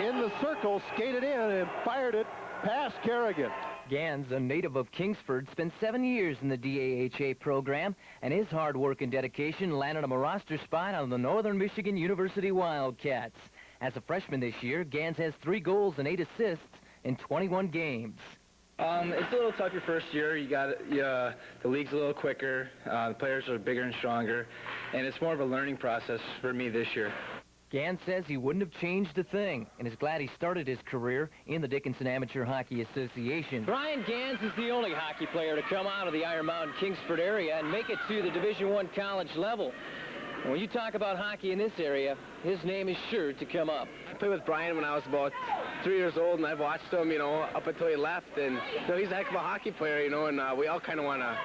in the circle, skated in, and fired it past Kerrigan. Gans, a native of Kingsford, spent 7 years in the DAHA program, and his hard work and dedication landed him a roster spot on the Northern Michigan University Wildcats. As a freshman this year, Gans has 3 goals and 8 assists in 21 games. It's a little tough your first year. The league's a little quicker, the players are bigger and stronger, and it's more of a learning process for me this year. Gans says he wouldn't have changed a thing and is glad he started his career in the Dickinson Amateur Hockey Association. Brian Gans is the only hockey player to come out of the Iron Mountain Kingsford area and make it to the Division I college level. And when you talk about hockey in this area, his name is sure to come up. I played with Brian when I was about 3 years old, and I've watched him, up until he left. And, he's a heck of a hockey player, and we all kind of want to,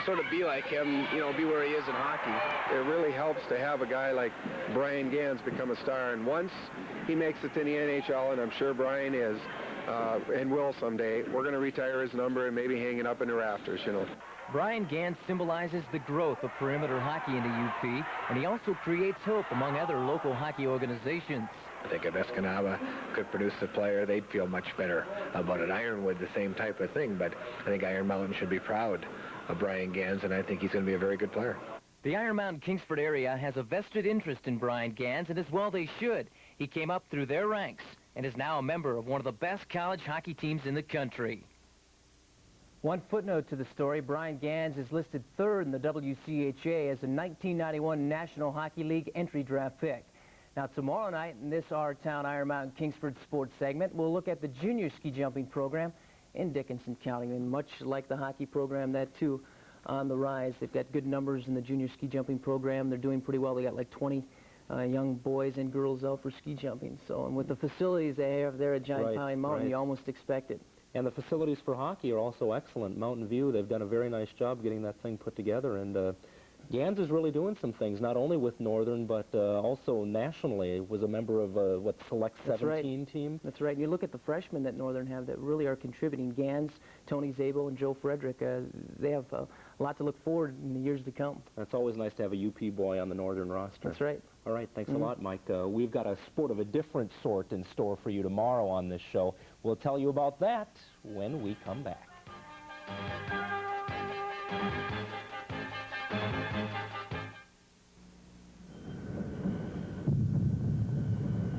sort of be like him, be where he is in hockey. It really helps to have a guy like Brian Gans become a star. And once he makes it to the NHL, and I'm sure Brian is, and will someday, we're going to retire his number and maybe hang it up in the rafters, Brian Gans symbolizes the growth of perimeter hockey into UP, and he also creates hope among other local hockey organizations. I think if Escanaba could produce a player, they'd feel much better about it. Ironwood, the same type of thing, but I think Iron Mountain should be proud of Brian Gans, and I think he's going to be a very good player. The Iron Mountain Kingsford area has a vested interest in Brian Gans, and as well they should. He came up through their ranks and is now a member of one of the best college hockey teams in the country. One footnote to the story, Brian Gans is listed 3rd in the WCHA as a 1991 National Hockey League entry draft pick. Now, tomorrow night in this Our Town Iron Mountain Kingsford sports segment, we'll look at the junior ski jumping program in Dickinson County. And much like the hockey program, that too on the rise. They've got good numbers in the junior ski jumping program. They're doing pretty well. They got like 20 young boys and girls out for ski jumping. So, and with the facilities they have there at Giant Pine Mountain, you almost expect it. And the facilities for hockey are also excellent. Mountain View, they've done a very nice job getting that thing put together. And Gans is really doing some things, not only with Northern, but also nationally. Was a member of, Select 17 team. That's right. You look at the freshmen that Northern have that really are contributing. Gans, Tony Zabel, and Joe Frederick. They have a lot to look forward in the years to come. It's always nice to have a UP boy on the Northern roster. That's right. All right, thanks a lot, Mike. We've got a sport of a different sort in store for you tomorrow on this show. We'll tell you about that when we come back.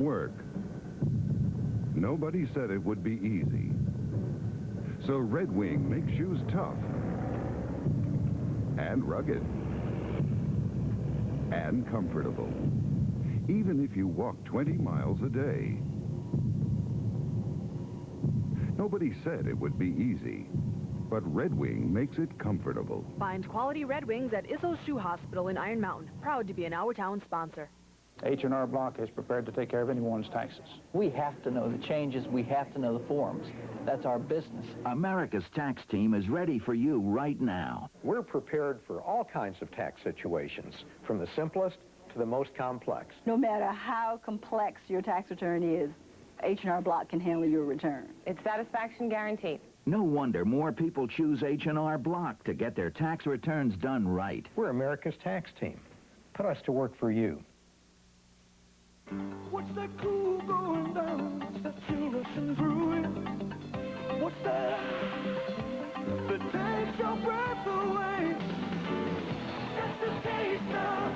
Work. Nobody said it would be easy. So Red Wing makes shoes tough and rugged and comfortable, even if you walk 20 miles a day. Nobody said it would be easy, but Red Wing makes it comfortable. Find quality Red Wings at Isso's Shoe Hospital in Iron Mountain. Proud to be an Our Town sponsor. H&R Block is prepared to take care of anyone's taxes. We have to know the changes. We have to know the forms. That's our business. America's tax team is ready for you right now. We're prepared for all kinds of tax situations, from the simplest to the most complex. No matter how complex your tax return is, H&R Block can handle your return. It's satisfaction guaranteed. No wonder more people choose H&R Block to get their tax returns done right. We're America's tax team. Put us to work for you. What's that cool going down? What's that chill rushing through it? What's that takes your breath away? It's the taste of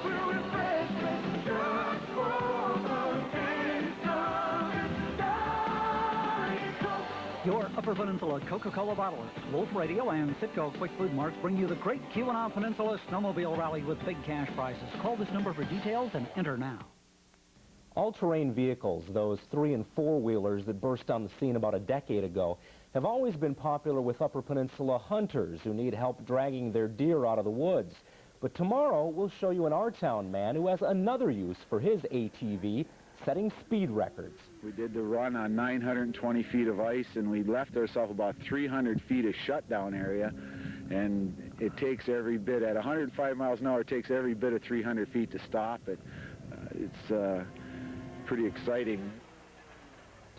real refreshment just for the taste of it. Diet Coke. Your Upper Peninsula Coca-Cola bottlers, Wolf Radio and Citgo Quick Food Marts bring you the Great Keweenaw Peninsula Snowmobile Rally with big cash prizes. Call this number for details and enter now. All-terrain vehicles, those 3- and 4-wheelers that burst on the scene about a decade ago, have always been popular with Upper Peninsula hunters who need help dragging their deer out of the woods. But tomorrow, we'll show you an Our Town man who has another use for his ATV, setting speed records. We did the run on 920 feet of ice, and we left ourselves about 300 feet of shutdown area. And it takes every bit, at 105 miles an hour, it takes every bit of 300 feet to stop it. It's pretty exciting.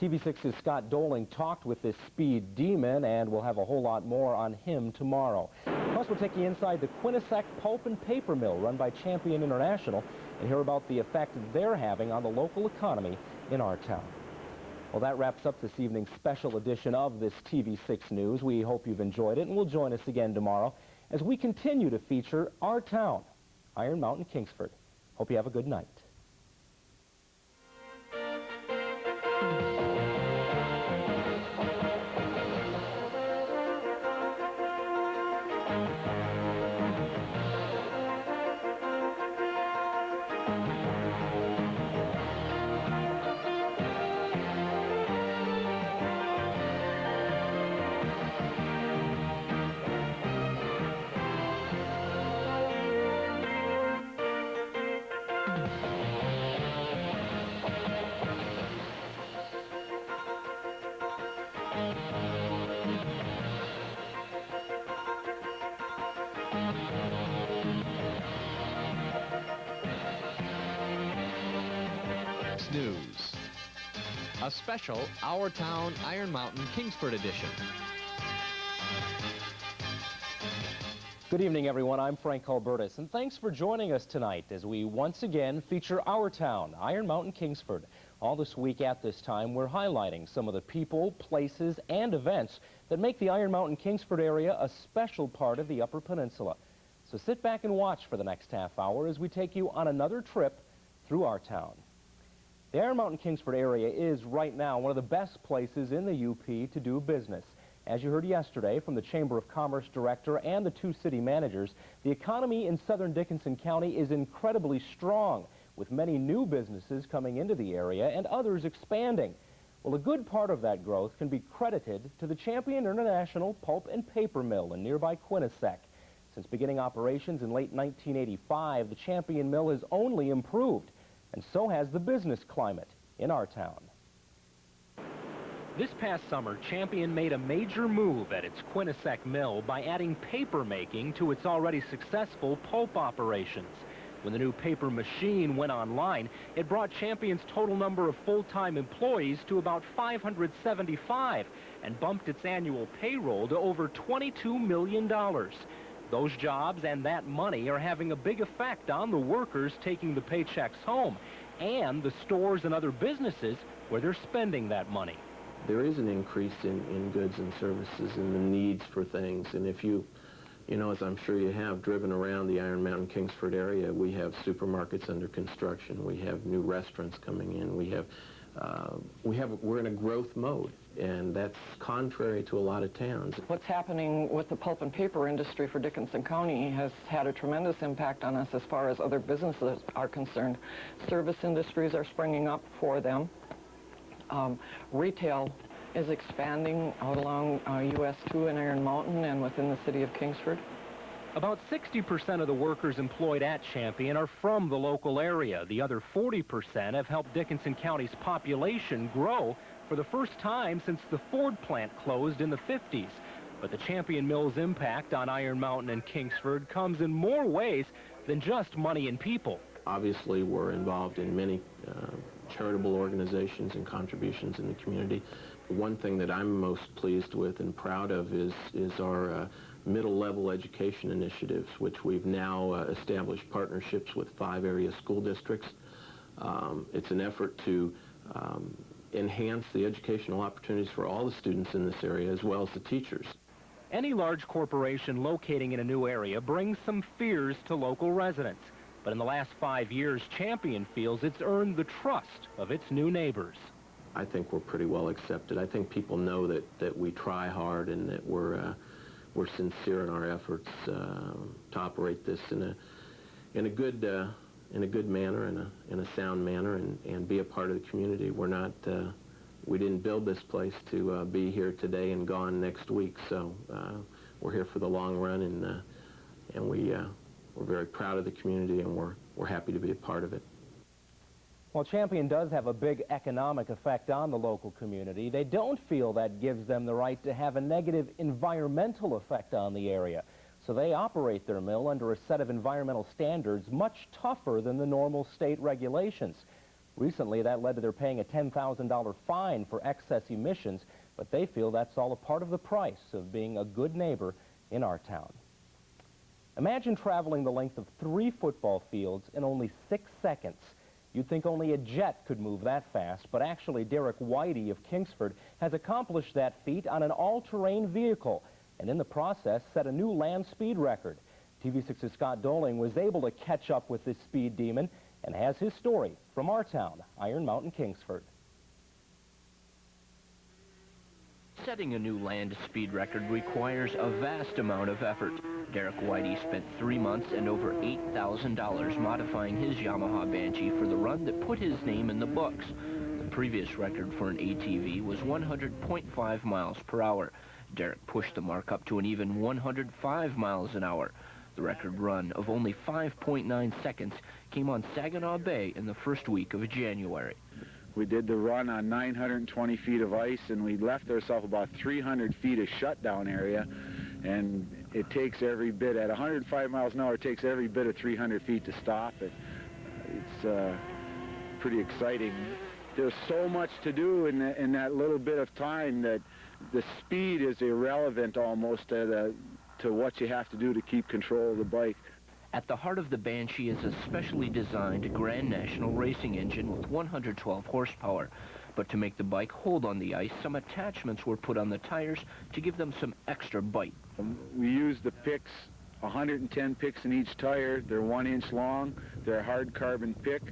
TV6's Scott Doling talked with this speed demon, and we'll have a whole lot more on him tomorrow. Plus, we'll take you inside the Quinnipiac Pulp and Paper Mill run by Champion International and hear about the effect they're having on the local economy in our town. Well, that wraps up this evening's special edition of this TV6 News. We hope you've enjoyed it, and will join us again tomorrow as we continue to feature our town, Iron Mountain, Kingsford. Hope you have a good night. News, a special Our Town, Iron Mountain, Kingsford edition. Good evening, everyone. I'm Frank Albertus, and thanks for joining us tonight as we once again feature our town, Iron Mountain, Kingsford. All this week at this time, we're highlighting some of the people, places, and events that make the Iron Mountain, Kingsford area a special part of the Upper Peninsula. So sit back and watch for the next half hour as we take you on another trip through our town. The Iron Mountain, Kingsford area is right now one of the best places in the UP to do business. As you heard yesterday from the Chamber of Commerce director and the two city managers, the economy in southern Dickinson County is incredibly strong, with many new businesses coming into the area and others expanding. Well, a good part of that growth can be credited to the Champion International Pulp and Paper Mill in nearby Quinnipiac. Since beginning operations in late 1985, the Champion Mill has only improved, and so has the business climate in our town. This past summer, Champion made a major move at its Quinnipiac mill by adding paper making to its already successful pulp operations. When the new paper machine went online, it brought Champion's total number of full-time employees to about 575 and bumped its annual payroll to over $22 million. Those jobs and that money are having a big effect on the workers taking the paychecks home and the stores and other businesses where they're spending that money. There is an increase in goods and services and the needs for things. And if you know, as I'm sure you have, driven around the Iron Mountain, Kingsford area, we have supermarkets under construction. We have new restaurants coming in. We're in a growth mode, and that's contrary to a lot of towns. What's happening with the pulp and paper industry for Dickinson County has had a tremendous impact on us as far as other businesses are concerned. Service industries are springing up for them. Retail is expanding out along US 2 in Iron Mountain and within the city of Kingsford. About 60% of the workers employed at Champion are from the local area. The other 40% have helped Dickinson County's population grow for the first time since the Ford plant closed in the 50s. But the Champion Mill's impact on Iron Mountain and Kingsford comes in more ways than just money and people. Obviously, we're involved in many charitable organizations and contributions in the community. One thing that I'm most pleased with and proud of is our middle-level education initiatives, which we've now established partnerships with 5 area school districts. It's an effort to enhance the educational opportunities for all the students in this area, as well as the teachers. Any large corporation locating in a new area brings some fears to local residents. But in the last 5 years, Champion feels it's earned the trust of its new neighbors. I think we're pretty well accepted. I think people know that we try hard and that we're sincere in our efforts to operate this in a good manner, in a sound manner, and be a part of the community. We didn't build this place to be here today and gone next week. So we're here for the long run, and we're very proud of the community, and we're happy to be a part of it. While Champion does have a big economic effect on the local community, they don't feel that gives them the right to have a negative environmental effect on the area. So they operate their mill under a set of environmental standards much tougher than the normal state regulations. Recently, that led to their paying a $10,000 fine for excess emissions, but they feel that's all a part of the price of being a good neighbor in our town. Imagine traveling the length of 3 football fields in only 6 seconds. You'd think only a jet could move that fast, but actually Derek Whitey of Kingsford has accomplished that feat on an all-terrain vehicle, and in the process set a new land speed record. TV6's Scott Doling was able to catch up with this speed demon and has his story from our town, Iron Mountain, Kingsford. Setting a new land speed record requires a vast amount of effort. Derek Whitey spent 3 months and over $8,000 modifying his Yamaha Banshee for the run that put his name in the books. The previous record for an ATV was 100.5 miles per hour. Derek pushed the mark up to an even 105 miles an hour. The record run of only 5.9 seconds came on Saginaw Bay in the first week of January. We did the run on 920 feet of ice, and we left ourselves about 300 feet of shutdown area, and it takes every bit, at 105 miles an hour, it takes every bit of 300 feet to stop it. It's pretty exciting. There's so much to do in that little bit of time that the speed is irrelevant almost to what you have to do to keep control of the bike. At the heart of the Banshee is a specially designed Grand National racing engine with 112 horsepower. But to make the bike hold on the ice, some attachments were put on the tires to give them some extra bite. We use the picks, 110 picks in each tire. They're 1 inch long. They're a hard carbon pick.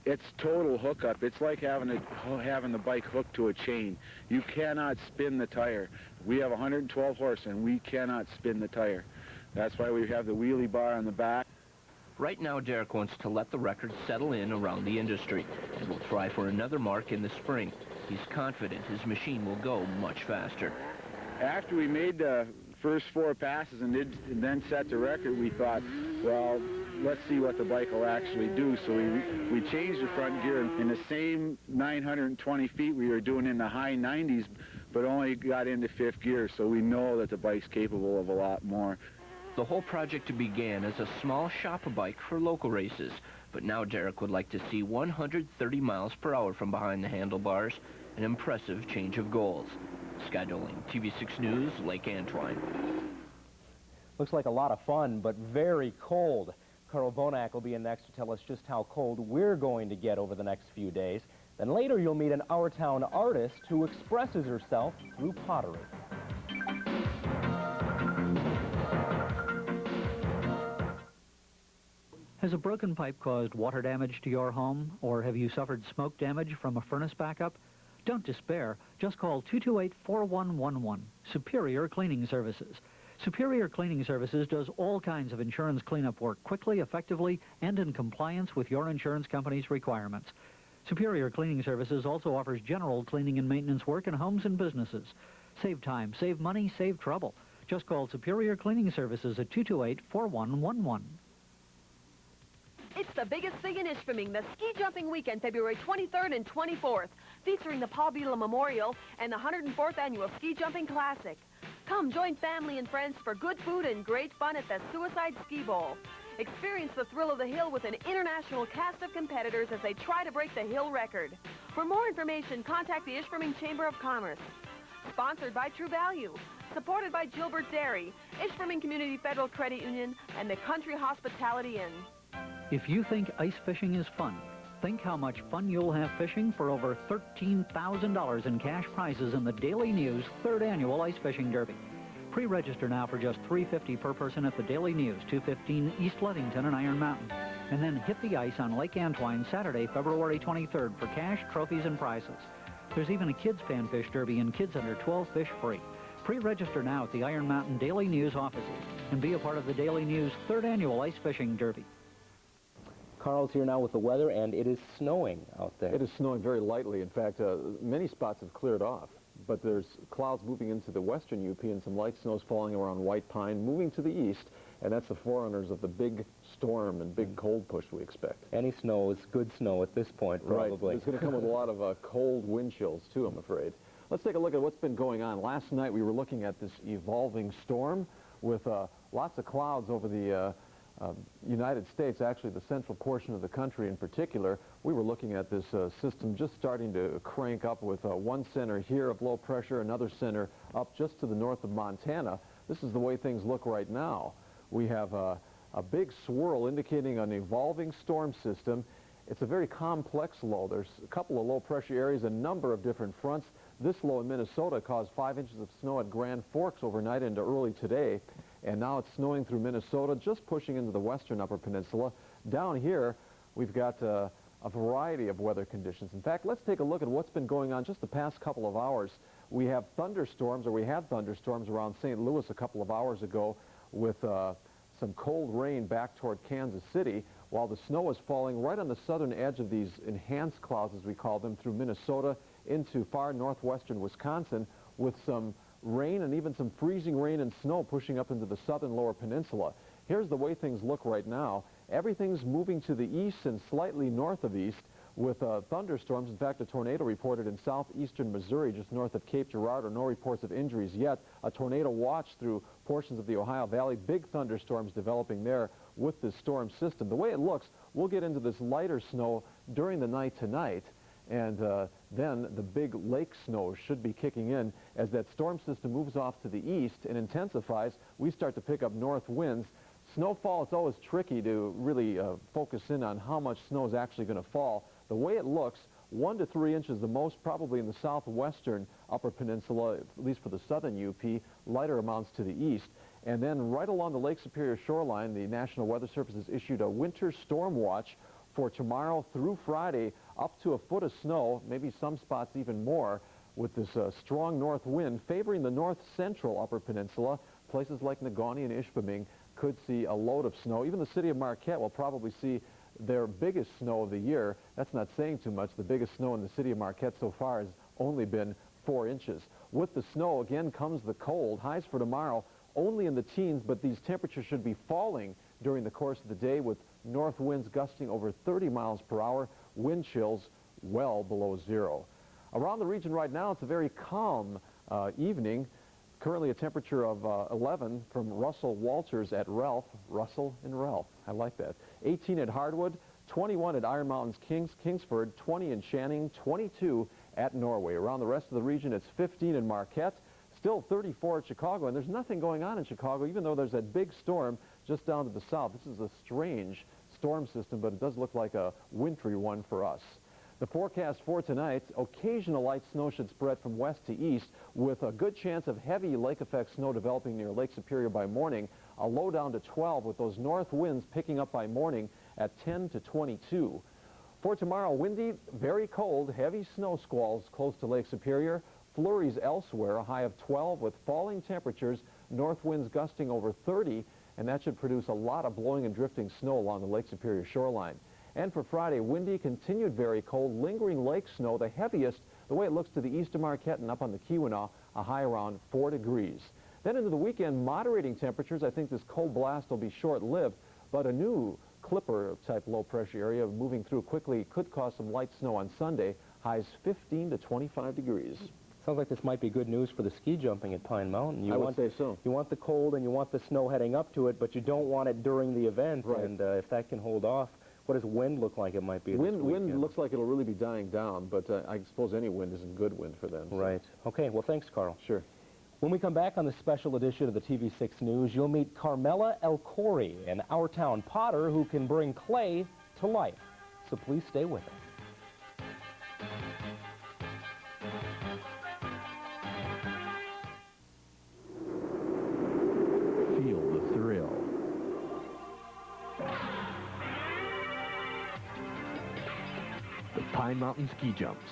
It's total hookup. It's like having the bike hooked to a chain. You cannot spin the tire. We have 112 horse and we cannot spin the tire. That's why we have the wheelie bar on the back. Right now, Derek wants to let the record settle in around the industry and will try for another mark in the spring. He's confident his machine will go much faster. After we made the first 4 passes and then set the record, we thought, well, let's see what the bike will actually do. So we changed the front gear in the same 920 feet we were doing in the high 90s, but only got into 5th gear, so we know that the bike's capable of a lot more. The whole project began as a small shop bike for local races, but now Derek would like to see 130 miles per hour from behind the handlebars, an impressive change of goals. Scott Doling, TV6 News, Lake Antoine. Looks like a lot of fun, but very cold. Carl Bonak will be in next to tell us just how cold we're going to get over the next few days. Then later you'll meet an Our Town artist who expresses herself through pottery. Has a broken pipe caused water damage to your home, or have you suffered smoke damage from a furnace backup? Don't despair. Just call 228-4111, Superior Cleaning Services. Superior Cleaning Services does all kinds of insurance cleanup work quickly, effectively, and in compliance with your insurance company's requirements. Superior Cleaning Services also offers general cleaning and maintenance work in homes and businesses. Save time, save money, save trouble. Just call Superior Cleaning Services at 228-4111. It's the biggest thing in Ishpeming, the ski jumping weekend, February 23rd and 24th, featuring the Paul Beadle Memorial and the 104th Annual Ski Jumping Classic. Come join family and friends for good food and great fun at the Suicide Ski Bowl. Experience the thrill of the hill with an international cast of competitors as they try to break the hill record. For more information, contact the Ishpeming Chamber of Commerce. Sponsored by True Value. Supported by Gilbert Dairy, Ishpeming Community Federal Credit Union, and the Country Hospitality Inn. If you think ice fishing is fun, think how much fun you'll have fishing for over $13,000 in cash prizes in the Daily News 3rd Annual Ice Fishing Derby. Pre-register now for just $3.50 per person at the Daily News, 215 East Ludington and Iron Mountain. And then hit the ice on Lake Antoine Saturday, February 23rd for cash, trophies, and prizes. There's even a kids panfish derby and kids under 12 fish free. Pre-register now at the Iron Mountain Daily News offices and be a part of the Daily News 3rd Annual Ice Fishing Derby. Carl's here now with the weather, and it is snowing out there. It is snowing very lightly. In fact, many spots have cleared off, but there's clouds moving into the western UP and some light snows falling around White Pine, moving to the east, and that's the forerunners of the big storm and big cold push we expect. Any snow is good snow at this point, probably. Right. It's going to come with a lot of cold wind chills, too, I'm afraid. Let's take a look at what's been going on. Last night we were looking at this evolving storm with lots of clouds over the United States, actually the central portion of the country in particular. We were looking at this system just starting to crank up with one center here of low pressure, another center up just to the north of Montana. This is the way things look right now. We have a big swirl indicating an evolving storm system. It's a very complex low. There's a couple of low-pressure areas, a number of different fronts. This low in Minnesota caused 5 inches of snow at Grand Forks overnight into early today, and now it's snowing through Minnesota, just pushing into the western Upper Peninsula. Down here, we've got a variety of weather conditions. In fact, let's take a look at what's been going on just the past couple of hours. We have thunderstorms, or we had thunderstorms around St. Louis a couple of hours ago with some cold rain back toward Kansas City, while the snow is falling right on the southern edge of these enhanced clouds, as we call them, through Minnesota into far northwestern Wisconsin, with some rain and even some freezing rain and snow pushing up into the southern lower peninsula. Here's the way things look right now. Everything's moving to the east and slightly north of east with thunderstorms. In fact, a tornado reported in southeastern Missouri just north of Cape Girardeau. No reports of injuries yet. A tornado watch through portions of the Ohio Valley. Big thunderstorms developing there with this storm system. The way it looks, we'll get into this lighter snow during the night tonight, and then the big lake snow should be kicking in as that storm system moves off to the east and intensifies. We start to pick up north winds. Snowfall, it's always tricky to really focus in on how much snow is actually going to fall. The way it looks, 1 to 3 inches the most, probably in the southwestern Upper Peninsula, at least for the southern UP, lighter amounts to the east. And then right along the Lake Superior shoreline, the National Weather Service has issued a winter storm watch for tomorrow through Friday, up to a foot of snow, maybe some spots even more, with this strong north wind favoring the north-central Upper Peninsula. Places like Negaunee and Ishpeming could see a load of snow. Even the city of Marquette will probably see their biggest snow of the year. That's not saying too much. The biggest snow in the city of Marquette so far has only been 4 inches. With the snow, again, comes the cold. Highs for tomorrow only in the teens, but these temperatures should be falling during the course of the day with north winds gusting over 30 miles per hour, wind chills well below zero. Around the region right now, it's a very calm evening. Currently a temperature of 11 from Russell Walters at Ralph. Russell and Ralph. I like that. 18 at Hardwood, 21 at Iron Mountains Kingsford, 20 in Channing, 22 at Norway. Around the rest of the region, it's 15 in Marquette, still 34 at Chicago, and there's nothing going on in Chicago, even though there's that big storm just down to the south. This is a strange storm system, but it does look like a wintry one for us. The forecast for tonight, occasional light snow should spread from west to east with a good chance of heavy lake effect snow developing near Lake Superior by morning. A low down to 12 with those north winds picking up by morning at 10 to 22. For tomorrow, windy, very cold, heavy snow squalls close to Lake Superior. Flurries elsewhere, a high of 12 with falling temperatures, north winds gusting over 30, and that should produce a lot of blowing and drifting snow along the Lake Superior shoreline. And for Friday, windy, continued very cold, lingering lake snow, the heaviest, the way it looks to the east of Marquette and up on the Keweenaw, a high around 4 degrees. Then into the weekend, moderating temperatures. I think this cold blast will be short-lived, but a new Clipper-type low-pressure area moving through quickly could cause some light snow on Sunday, highs 15 to 25 degrees. Sounds like this might be good news for the ski jumping at Pine Mountain. I would say so. You want the cold and you want the snow heading up to it, but you don't want it during the event. Right. And if that can hold off, what does wind look like it might be? Wind looks like it'll really be dying down, but I suppose any wind isn't good wind for them. So. Right. Okay, well, thanks, Carl. Sure. When we come back on this special edition of the TV6 News, you'll meet Carmela El-Khoury, an Our Town potter who can bring clay to life. So please stay with us. Feel the thrill. The Pine Mountain Ski Jumps.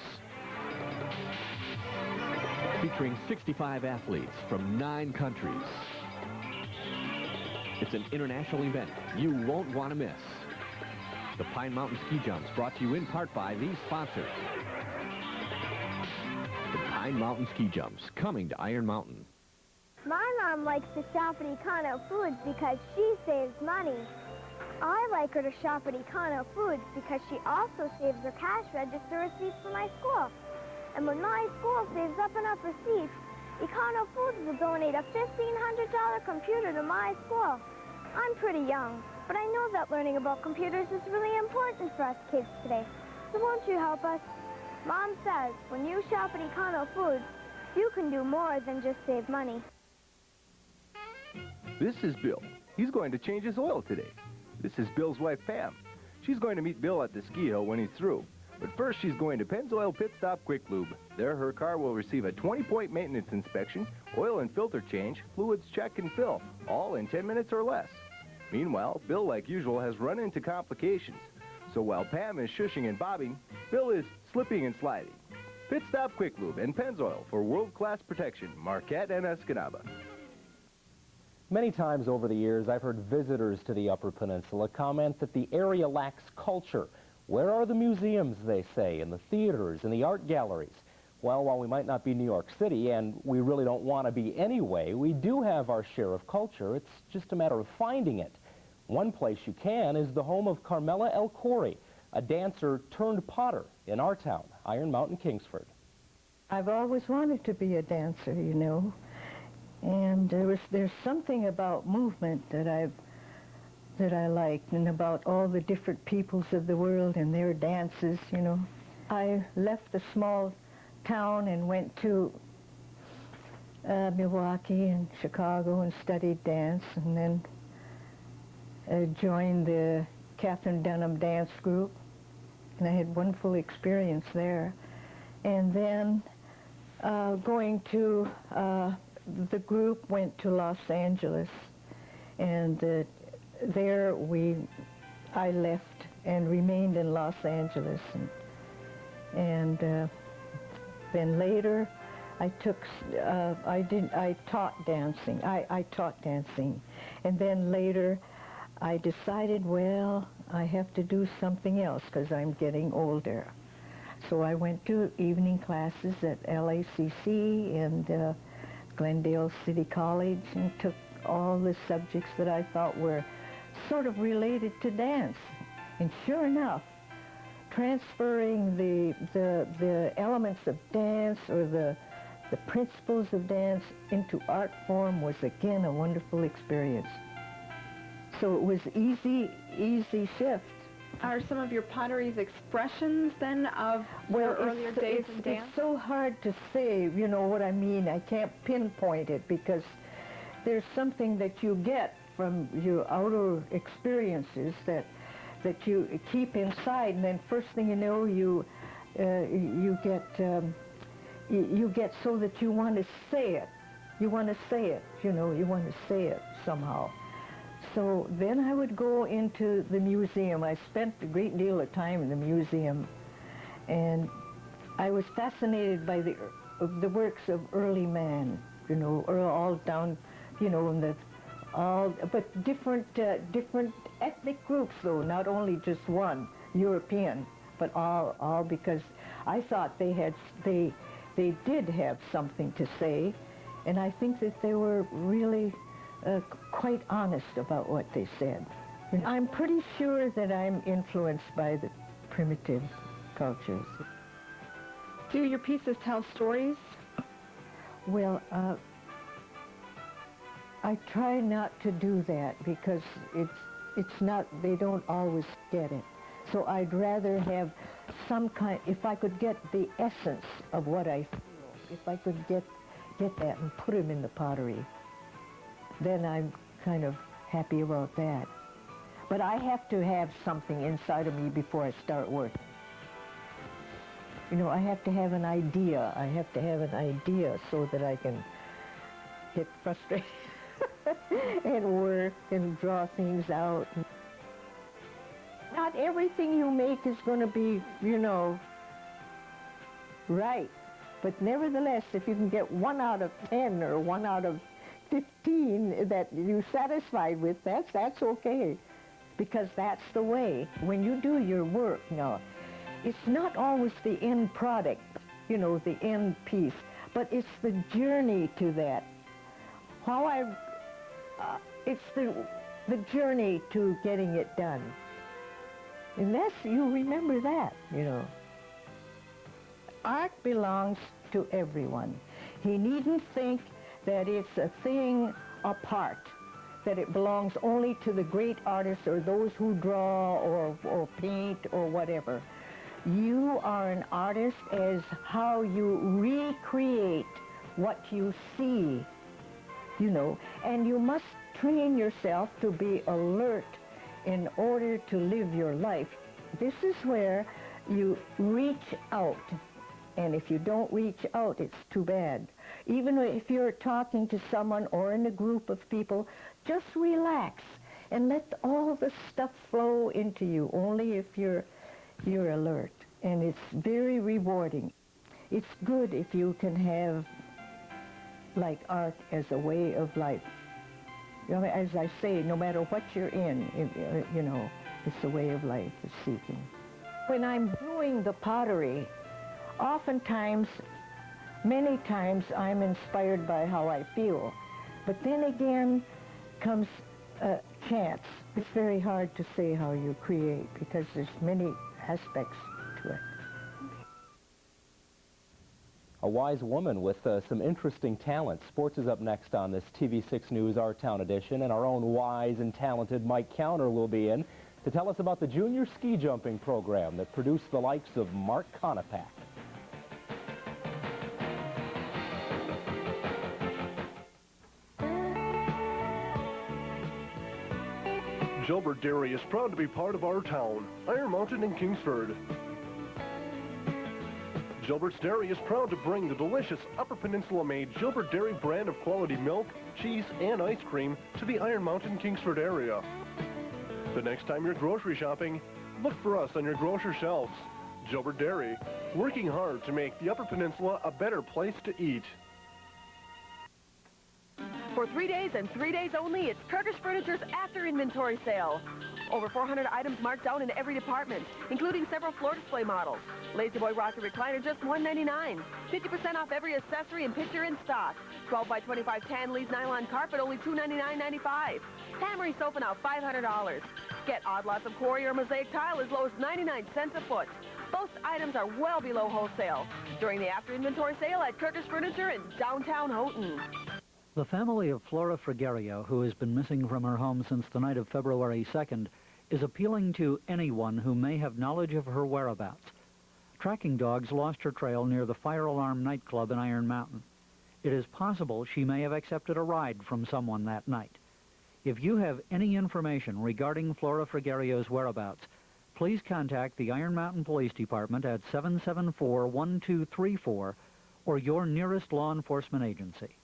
Featuring 65 athletes from 9 countries. It's an international event you won't want to miss. The Pine Mountain Ski Jumps brought to you in part by these sponsors. The Pine Mountain Ski Jumps, coming to Iron Mountain. My mom likes to shop at Econo Foods because she saves money. I like her to shop at Econo Foods because she also saves her cash register receipts for my school. And when my school saves up enough receipts, Econo Foods will donate a $1,500 computer to my school. I'm pretty young, but I know that learning about computers is really important for us kids today. So won't you help us? Mom says when you shop at Econo Foods, you can do more than just save money. This is Bill. He's going to change his oil today. This is Bill's wife, Pam. She's going to meet Bill at the ski hill when he's through. But first, she's going to Pennzoil Pit Stop Quick Lube. There, her car will receive a 20-point maintenance inspection, oil and filter change, fluids check and fill, all in 10 minutes or less. Meanwhile, Bill, like usual, has run into complications. So while Pam is shushing and bobbing, Bill is slipping and sliding. Pit Stop Quick Lube and Pennzoil for world-class protection, Marquette and Escanaba. Many times over the years, I've heard visitors to the Upper Peninsula comment that the area lacks culture. Where are the museums, they say, and the theaters and the art galleries? Well, while we might not be New York City, and we really don't want to be anyway, we do have our share of culture. It's just a matter of finding it. One place you can is the home of Carmela El Khoury, a dancer turned potter in our town, Iron Mountain, Kingsford. I've always wanted to be a dancer, you know, and there's something about movement that I liked, and about all the different peoples of the world and their dances, you know. I left the small town and went to Milwaukee and Chicago and studied dance, and then joined the Catherine Dunham dance group, and I had wonderful experience there. And then going to the group went to Los Angeles, and there I left and remained in Los Angeles, and then later I taught dancing. I taught dancing, and then later I decided, well, I have to do something else because I'm getting older. So I went to evening classes at LACC and Glendale City College and took all the subjects that I thought were sort of related to dance. And sure enough, transferring the elements of dance or the principles of dance into art form was again a wonderful experience. So it was easy shift. Are some of your potteries expressions then of your earlier days in dance? It's so hard to say, you know what I mean. I can't pinpoint it because there's something that you get from your outer experiences that you keep inside, and then first thing you know, you get so that you want to say it. You want to say it, you know, you want to say it somehow. So then I would go into the museum. I spent a great deal of time in the museum, and I was fascinated by the works of early man, you know, all down, you know, but different ethnic groups though, not only just one, European, but all because I thought they did have something to say, and I think that they were really quite honest about what they said. I'm pretty sure that I'm influenced by the primitive cultures. Do your pieces tell stories? Well, I try not to do that because it's not, they don't always get it. So I'd rather have some kind, if I could get the essence of what I feel, if I could get that and put them in the pottery, then I'm kind of happy about that. But I have to have something inside of me before I start working. You know, I have to have an idea. I have to have an idea so that I can get frustrated and work and draw things out. Not everything you make is going to be, you know, right. But nevertheless, if you can get 1 out of 10 or 1 out of 15 that you're satisfied with, that's okay, because that's the way. When you do your work, now, it's not always the end product, you know, the end piece, but it's the journey to that. It's the journey to getting it done. Unless you remember that, you know. Art belongs to everyone. He needn't think that it's a thing apart, that it belongs only to the great artists or those who draw or paint or whatever. You are an artist as how you recreate what you see you know, and you must train yourself to be alert in order to live your life. This is where you reach out, and if you don't reach out, it's too bad. Even if you're talking to someone or in a group of people, just relax and let all the stuff flow into you, only if you're alert. And it's very rewarding. It's good if you can have, like, art as a way of life. You know, as I say, no matter what you're in, you know, it's a way of life, it's seeking. When I'm doing the pottery, oftentimes, many times, I'm inspired by how I feel. But then again comes chance. It's very hard to say how you create because there's many aspects to it. A wise woman with some interesting talent. Sports is up next on this TV6 News Our Town edition, and our own wise and talented Mike Counter will be in to tell us about the junior ski jumping program that produced the likes of Mark Konopak. Gilbert Dairy is proud to be part of our town, Iron Mountain and Kingsford. Gilbert's Dairy is proud to bring the delicious Upper Peninsula-made Gilbert Dairy brand of quality milk, cheese, and ice cream to the Iron Mountain Kingsford area. The next time you're grocery shopping, look for us on your grocery shelves. Gilbert Dairy, working hard to make the Upper Peninsula a better place to eat. For 3 days and 3 days only, it's Curtis Furniture's after inventory sale. Over 400 items marked down in every department, including several floor display models. Lazy Boy rocker recliner just $199. 50% off every accessory and picture in stock. 12 by 25 tan Lee's nylon carpet only $299.95. Hammery sofa now $500. Get odd lots of quarry or mosaic tile as low as 99 cents a foot. Both items are well below wholesale. During the after inventory sale at Curtis Furniture in downtown Houghton. The family of Flora Frigerio, who has been missing from her home since the night of February 2nd, is appealing to anyone who may have knowledge of her whereabouts. Tracking dogs lost her trail near the Fire Alarm nightclub in Iron Mountain. It is possible she may have accepted a ride from someone that night. If you have any information regarding Flora Frigerio's whereabouts, please contact the Iron Mountain Police Department at 774-1234 or your nearest law enforcement agency.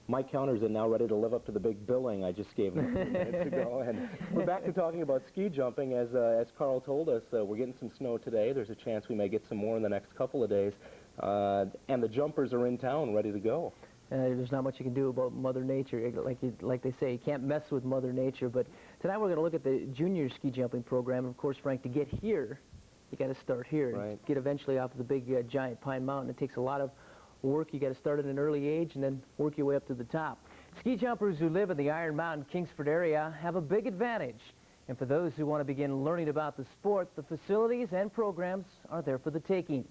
Mike Counter's now ready to live up to the big billing I just gave him a few minutes ago. And we're back to talking about ski jumping. As Carl told us, we're getting some snow today. There's a chance we may get some more in the next couple of days. And the jumpers are in town ready to go. There's not much you can do about Mother Nature. Like they say, you can't mess with Mother Nature. But tonight we're going to look at the junior ski jumping program. Of course, Frank, to get here, you got to start here. Right. Get eventually off of the big giant Pine Mountain. It takes a lot of work. You got to start at an early age and then work your way up to the top. Ski jumpers who live in the Iron Mountain Kingsford area have a big advantage. And for those who want to begin learning about the sport, the facilities and programs are there for the taking.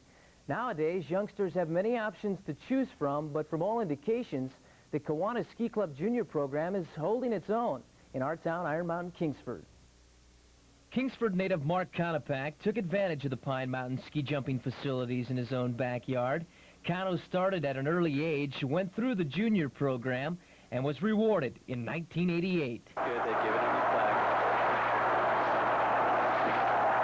Nowadays, youngsters have many options to choose from, but from all indications, the Kiwanis Ski Club Junior program is holding its own in our town, Iron Mountain, Kingsford. Kingsford native Mark Konopak took advantage of the Pine Mountain ski jumping facilities in his own backyard. Kano started at an early age, went through the junior program, and was rewarded in 1988. Good, they give it him the flag.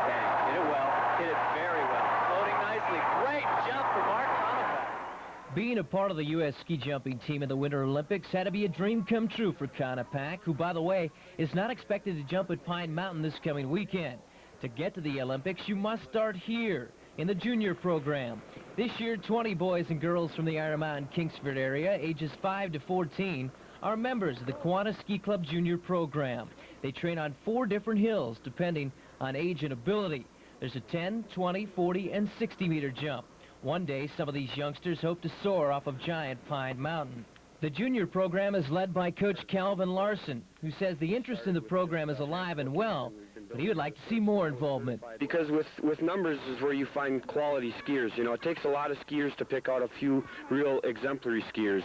Dang, hit it well, hit it very well. Floating nicely, great jump for Mark Konopak. Being a part of the U.S. ski jumping team in the Winter Olympics had to be a dream come true for Konopak, who, by the way, is not expected to jump at Pine Mountain this coming weekend. To get to the Olympics, you must start here in the junior program. This year, 20 boys and girls from the Iron Mountain Kingsford area, ages 5 to 14, are members of the Kiwanis Ski Club Junior program. They train on 4 different hills, depending on age and ability. There's a 10, 20, 40, and 60-meter jump. One day, some of these youngsters hope to soar off of giant Pine Mountain. The junior program is led by Coach Calvin Larson, who says the interest in the program is alive and well, but he would like to see more involvement. Because with numbers is where you find quality skiers. You know, it takes a lot of skiers to pick out a few real exemplary skiers.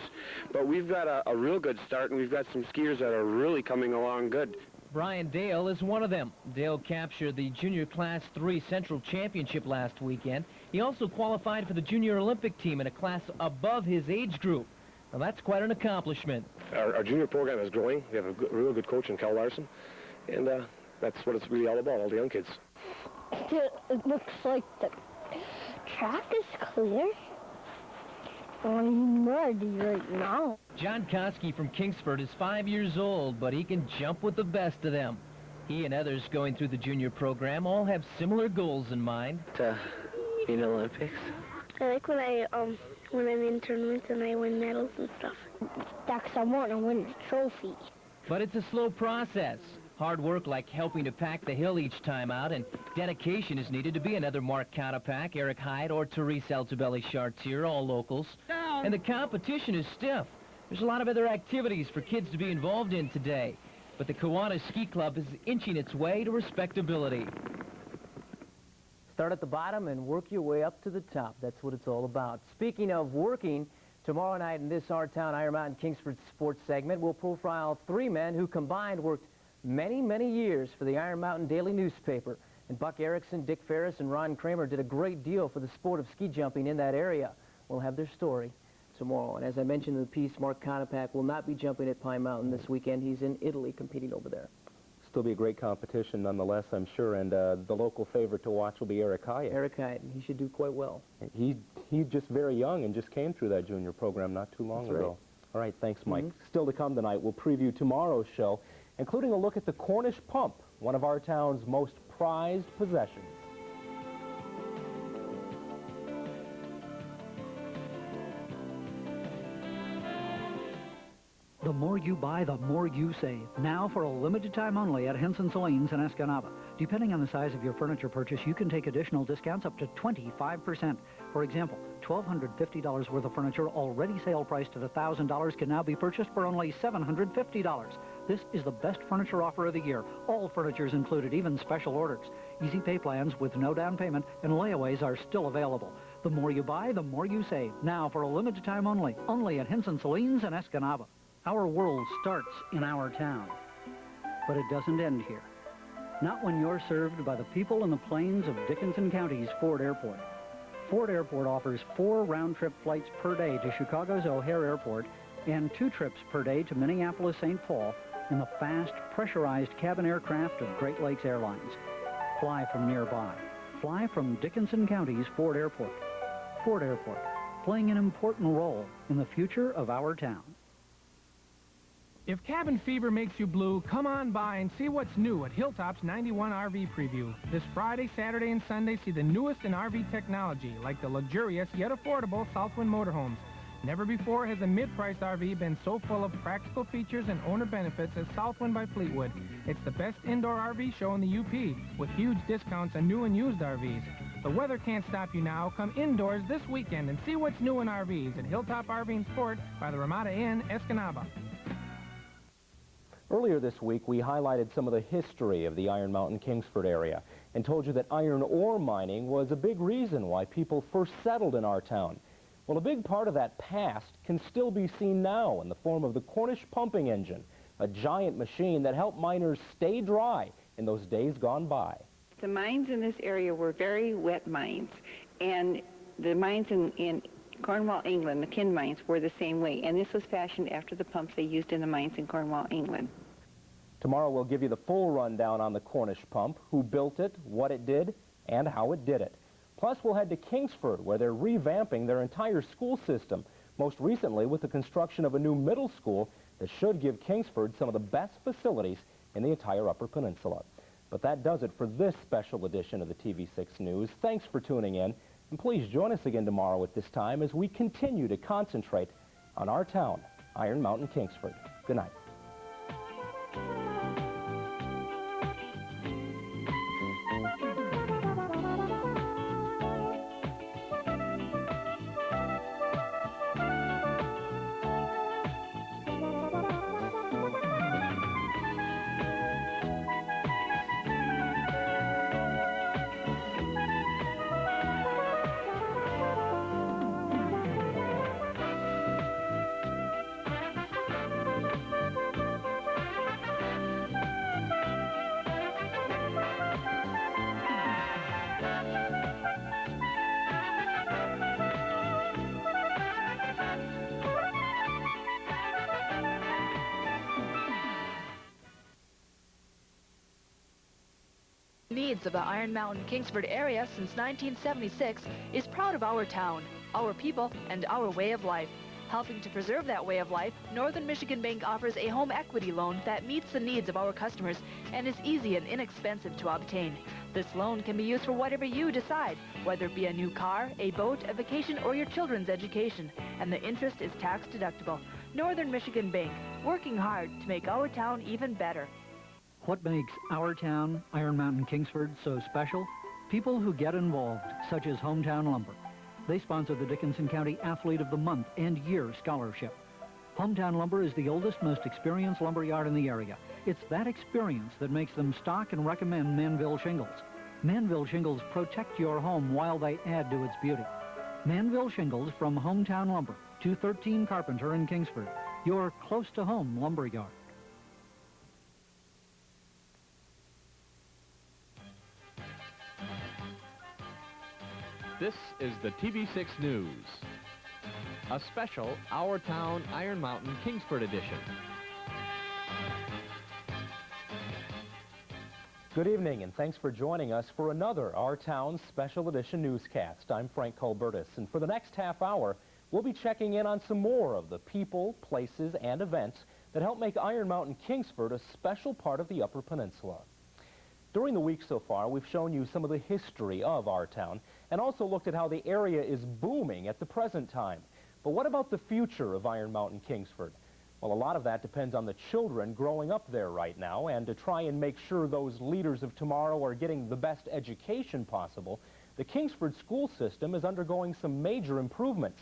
But we've got a real good start, and we've got some skiers that are really coming along good. Brian Dale is one of them. Dale captured the Junior Class 3 Central Championship last weekend. He also qualified for the Junior Olympic team in a class above his age group. Well, that's quite an accomplishment. Our junior program is growing. We have a real good coach in Cal Larson, and that's what it's really all about, all the young kids. It looks like the track is clear. I'm muddy right now. John Koski from Kingsford is 5 years old, but he can jump with the best of them. He and others going through the junior program all have similar goals in mind. To be in the Olympics. I like when I'm in tournaments and I win medals and stuff. That's I want to win a trophy. But it's a slow process. Hard work like helping to pack the hill each time out, and dedication is needed to be another Mark Counterpack, Eric Hyde, or Therese Altobelli-Chartier, all locals. Down. And the competition is stiff. There's a lot of other activities for kids to be involved in today. But the Kiwanis Ski Club is inching its way to respectability. Start at the bottom and work your way up to the top. That's what it's all about. Speaking of working, tomorrow night in this Our Town Iron Mountain Kingsford sports segment, we'll profile 3 men who combined worked many, many years for the Iron Mountain Daily newspaper. And Buck Erickson, Dick Ferris, and Ron Kramer did a great deal for the sport of ski jumping in that area. We'll have their story tomorrow. And as I mentioned in the piece, Mark Conapak will not be jumping at Pine Mountain this weekend. He's in Italy competing over there. Still be a great competition nonetheless, I'm sure, and the local favorite to watch will be Eric Hyatt. Eric Hyatt, he should do quite well. He's just very young and just came through that junior program not too long ago. All right, thanks, Mike. Still to come tonight, we'll preview tomorrow's show, including a look at the Cornish Pump, one of our town's most prized possessions. The more you buy, the more you save. Now for a limited time only at Henson Salines in Escanaba. Depending on the size of your furniture purchase, you can take additional discounts up to 25%. For example, $1,250 worth of furniture already sale priced at $1,000 can now be purchased for only $750. This is the best furniture offer of the year. All furniture is included, even special orders. Easy pay plans with no down payment and layaways are still available. The more you buy, the more you save. Now for a limited time only. Only at Henson Salines in Escanaba. Our world starts in our town, but it doesn't end here. Not when you're served by the people and the planes of Dickinson County's Ford Airport. Ford Airport offers 4 round-trip flights per day to Chicago's O'Hare Airport and 2 trips per day to Minneapolis-St. Paul in the fast, pressurized cabin aircraft of Great Lakes Airlines. Fly from nearby. Fly from Dickinson County's Ford Airport. Ford Airport, playing an important role in the future of our town. If cabin fever makes you blue, come on by and see what's new at Hilltop's 91 RV Preview. This Friday, Saturday, and Sunday, see the newest in RV technology, like the luxurious yet affordable Southwind motorhomes. Never before has a mid-priced RV been so full of practical features and owner benefits as Southwind by Fleetwood. It's the best indoor RV show in the UP, with huge discounts on new and used RVs. The weather can't stop you now. Come indoors this weekend and see what's new in RVs at Hilltop RV and Sport by the Ramada Inn, Escanaba. Earlier this week, we highlighted some of the history of the Iron Mountain Kingsford area and told you that iron ore mining was a big reason why people first settled in our town. Well, a big part of that past can still be seen now in the form of the Cornish pumping engine, a giant machine that helped miners stay dry in those days gone by. The mines in this area were very wet mines, and the mines in Cornwall, England, the Kin mines, were the same way, and this was fashioned after the pumps they used in the mines in Cornwall, England. Tomorrow we'll give you the full rundown on the Cornish pump, who built it, what it did, and how it did it. Plus we'll head to Kingsford, where they're revamping their entire school system, most recently with the construction of a new middle school that should give Kingsford some of the best facilities in the entire Upper Peninsula. But that does it for this special edition of the TV6 News. Thanks for tuning in. And please join us again tomorrow at this time as we continue to concentrate on our town, Iron Mountain, Kingsford. Good night. Needs of the Iron Mountain Kingsford area since 1976 is proud of our town, our people, and our way of life. Helping to preserve that way of life, Northern Michigan Bank offers a home equity loan that meets the needs of our customers and is easy and inexpensive to obtain. This loan can be used for whatever you decide, whether it be a new car, a boat, a vacation, or your children's education, and the interest is tax deductible. Northern Michigan Bank, working hard to make our town even better. What makes our town, Iron Mountain Kingsford, so special? People who get involved, such as Hometown Lumber. They sponsor the Dickinson County Athlete of the Month and Year Scholarship. Hometown Lumber is the oldest, most experienced lumber yard in the area. It's that experience that makes them stock and recommend Manville shingles. Manville shingles protect your home while they add to its beauty. Manville shingles from Hometown Lumber, 213 Carpenter in Kingsford, your close-to-home lumber yard. This is the TV6 News, a special Our Town Iron Mountain Kingsford edition. Good evening, and thanks for joining us for another Our Town Special Edition newscast. I'm Frank Colbertus, and for the next half hour, we'll be checking in on some more of the people, places, and events that help make Iron Mountain Kingsford a special part of the Upper Peninsula. During the week so far, we've shown you some of the history of our town and also looked at how the area is booming at the present time. But what about the future of Iron Mountain Kingsford? Well, a lot of that depends on the children growing up there right now, and to try and make sure those leaders of tomorrow are getting the best education possible, the Kingsford school system is undergoing some major improvements.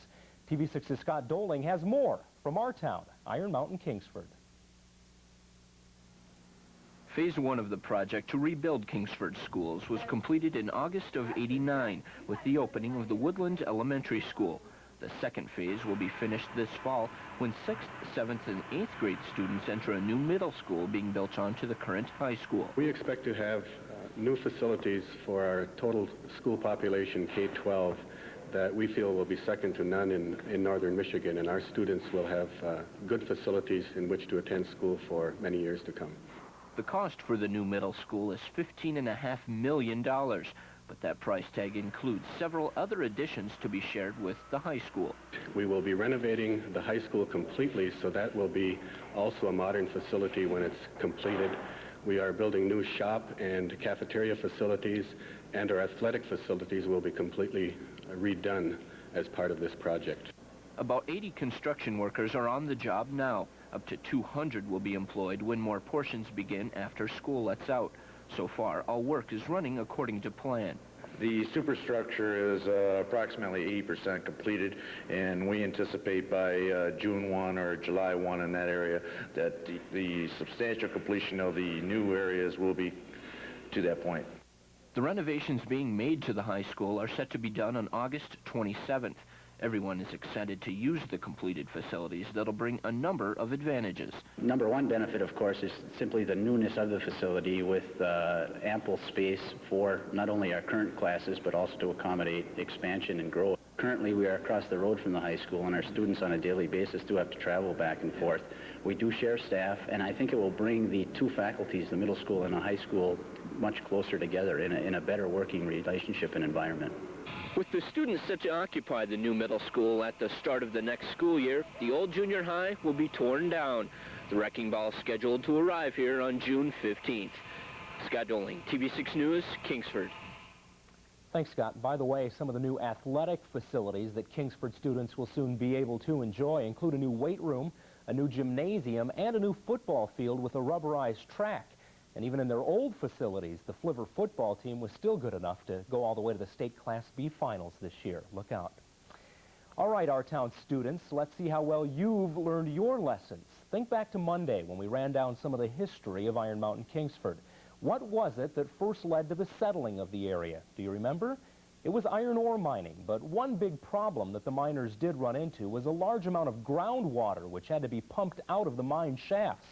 TV6's Scott Doling has more from our town, Iron Mountain Kingsford. Phase 1 of the project to rebuild Kingsford schools was completed in August of '89 with the opening of the Woodlands Elementary School. The second phase will be finished this fall when 6th, 7th, and 8th grade students enter a new middle school being built onto the current high school. We expect to have new facilities for our total school population, K-12, that we feel will be second to none in northern Michigan, and our students will have good facilities in which to attend school for many years to come. The cost for the new middle school is $15.5 million, but that price tag includes several other additions to be shared with the high school. We will be renovating the high school completely, so that will be also a modern facility when it's completed. We are building new shop and cafeteria facilities, and our athletic facilities will be completely redone as part of this project. About 80 construction workers are on the job now. Up to 200 will be employed when more portions begin after school lets out. So far, all work is running according to plan. The superstructure is approximately 80% completed, and we anticipate by June 1 or July 1 in that area that the substantial completion of the new areas will be to that point. The renovations being made to the high school are set to be done on August 27th. Everyone is excited to use the completed facilities that'll bring a number of advantages. Number one benefit, of course, is simply the newness of the facility with ample space for not only our current classes, but also to accommodate expansion and growth. Currently, we are across the road from the high school, and our students on a daily basis do have to travel back and forth. We do share staff, and I think it will bring the two faculties, the middle school and the high school, much closer together in a better working relationship and environment. With the students set to occupy the new middle school at the start of the next school year, the old junior high will be torn down. The wrecking ball is scheduled to arrive here on June 15th. Scott Doling, TV6 News, Kingsford. Thanks, Scott. By the way, some of the new athletic facilities that Kingsford students will soon be able to enjoy include a new weight room, a new gymnasium, and a new football field with a rubberized track. And even in their old facilities, the Flivver football team was still good enough to go all the way to the state Class B finals this year. Look out. All right, our town students, let's see how well you've learned your lessons. Think back to Monday when we ran down some of the history of Iron Mountain Kingsford. What was it that first led to the settling of the area? Do you remember? It was iron ore mining, but one big problem that the miners did run into was a large amount of groundwater which had to be pumped out of the mine shafts.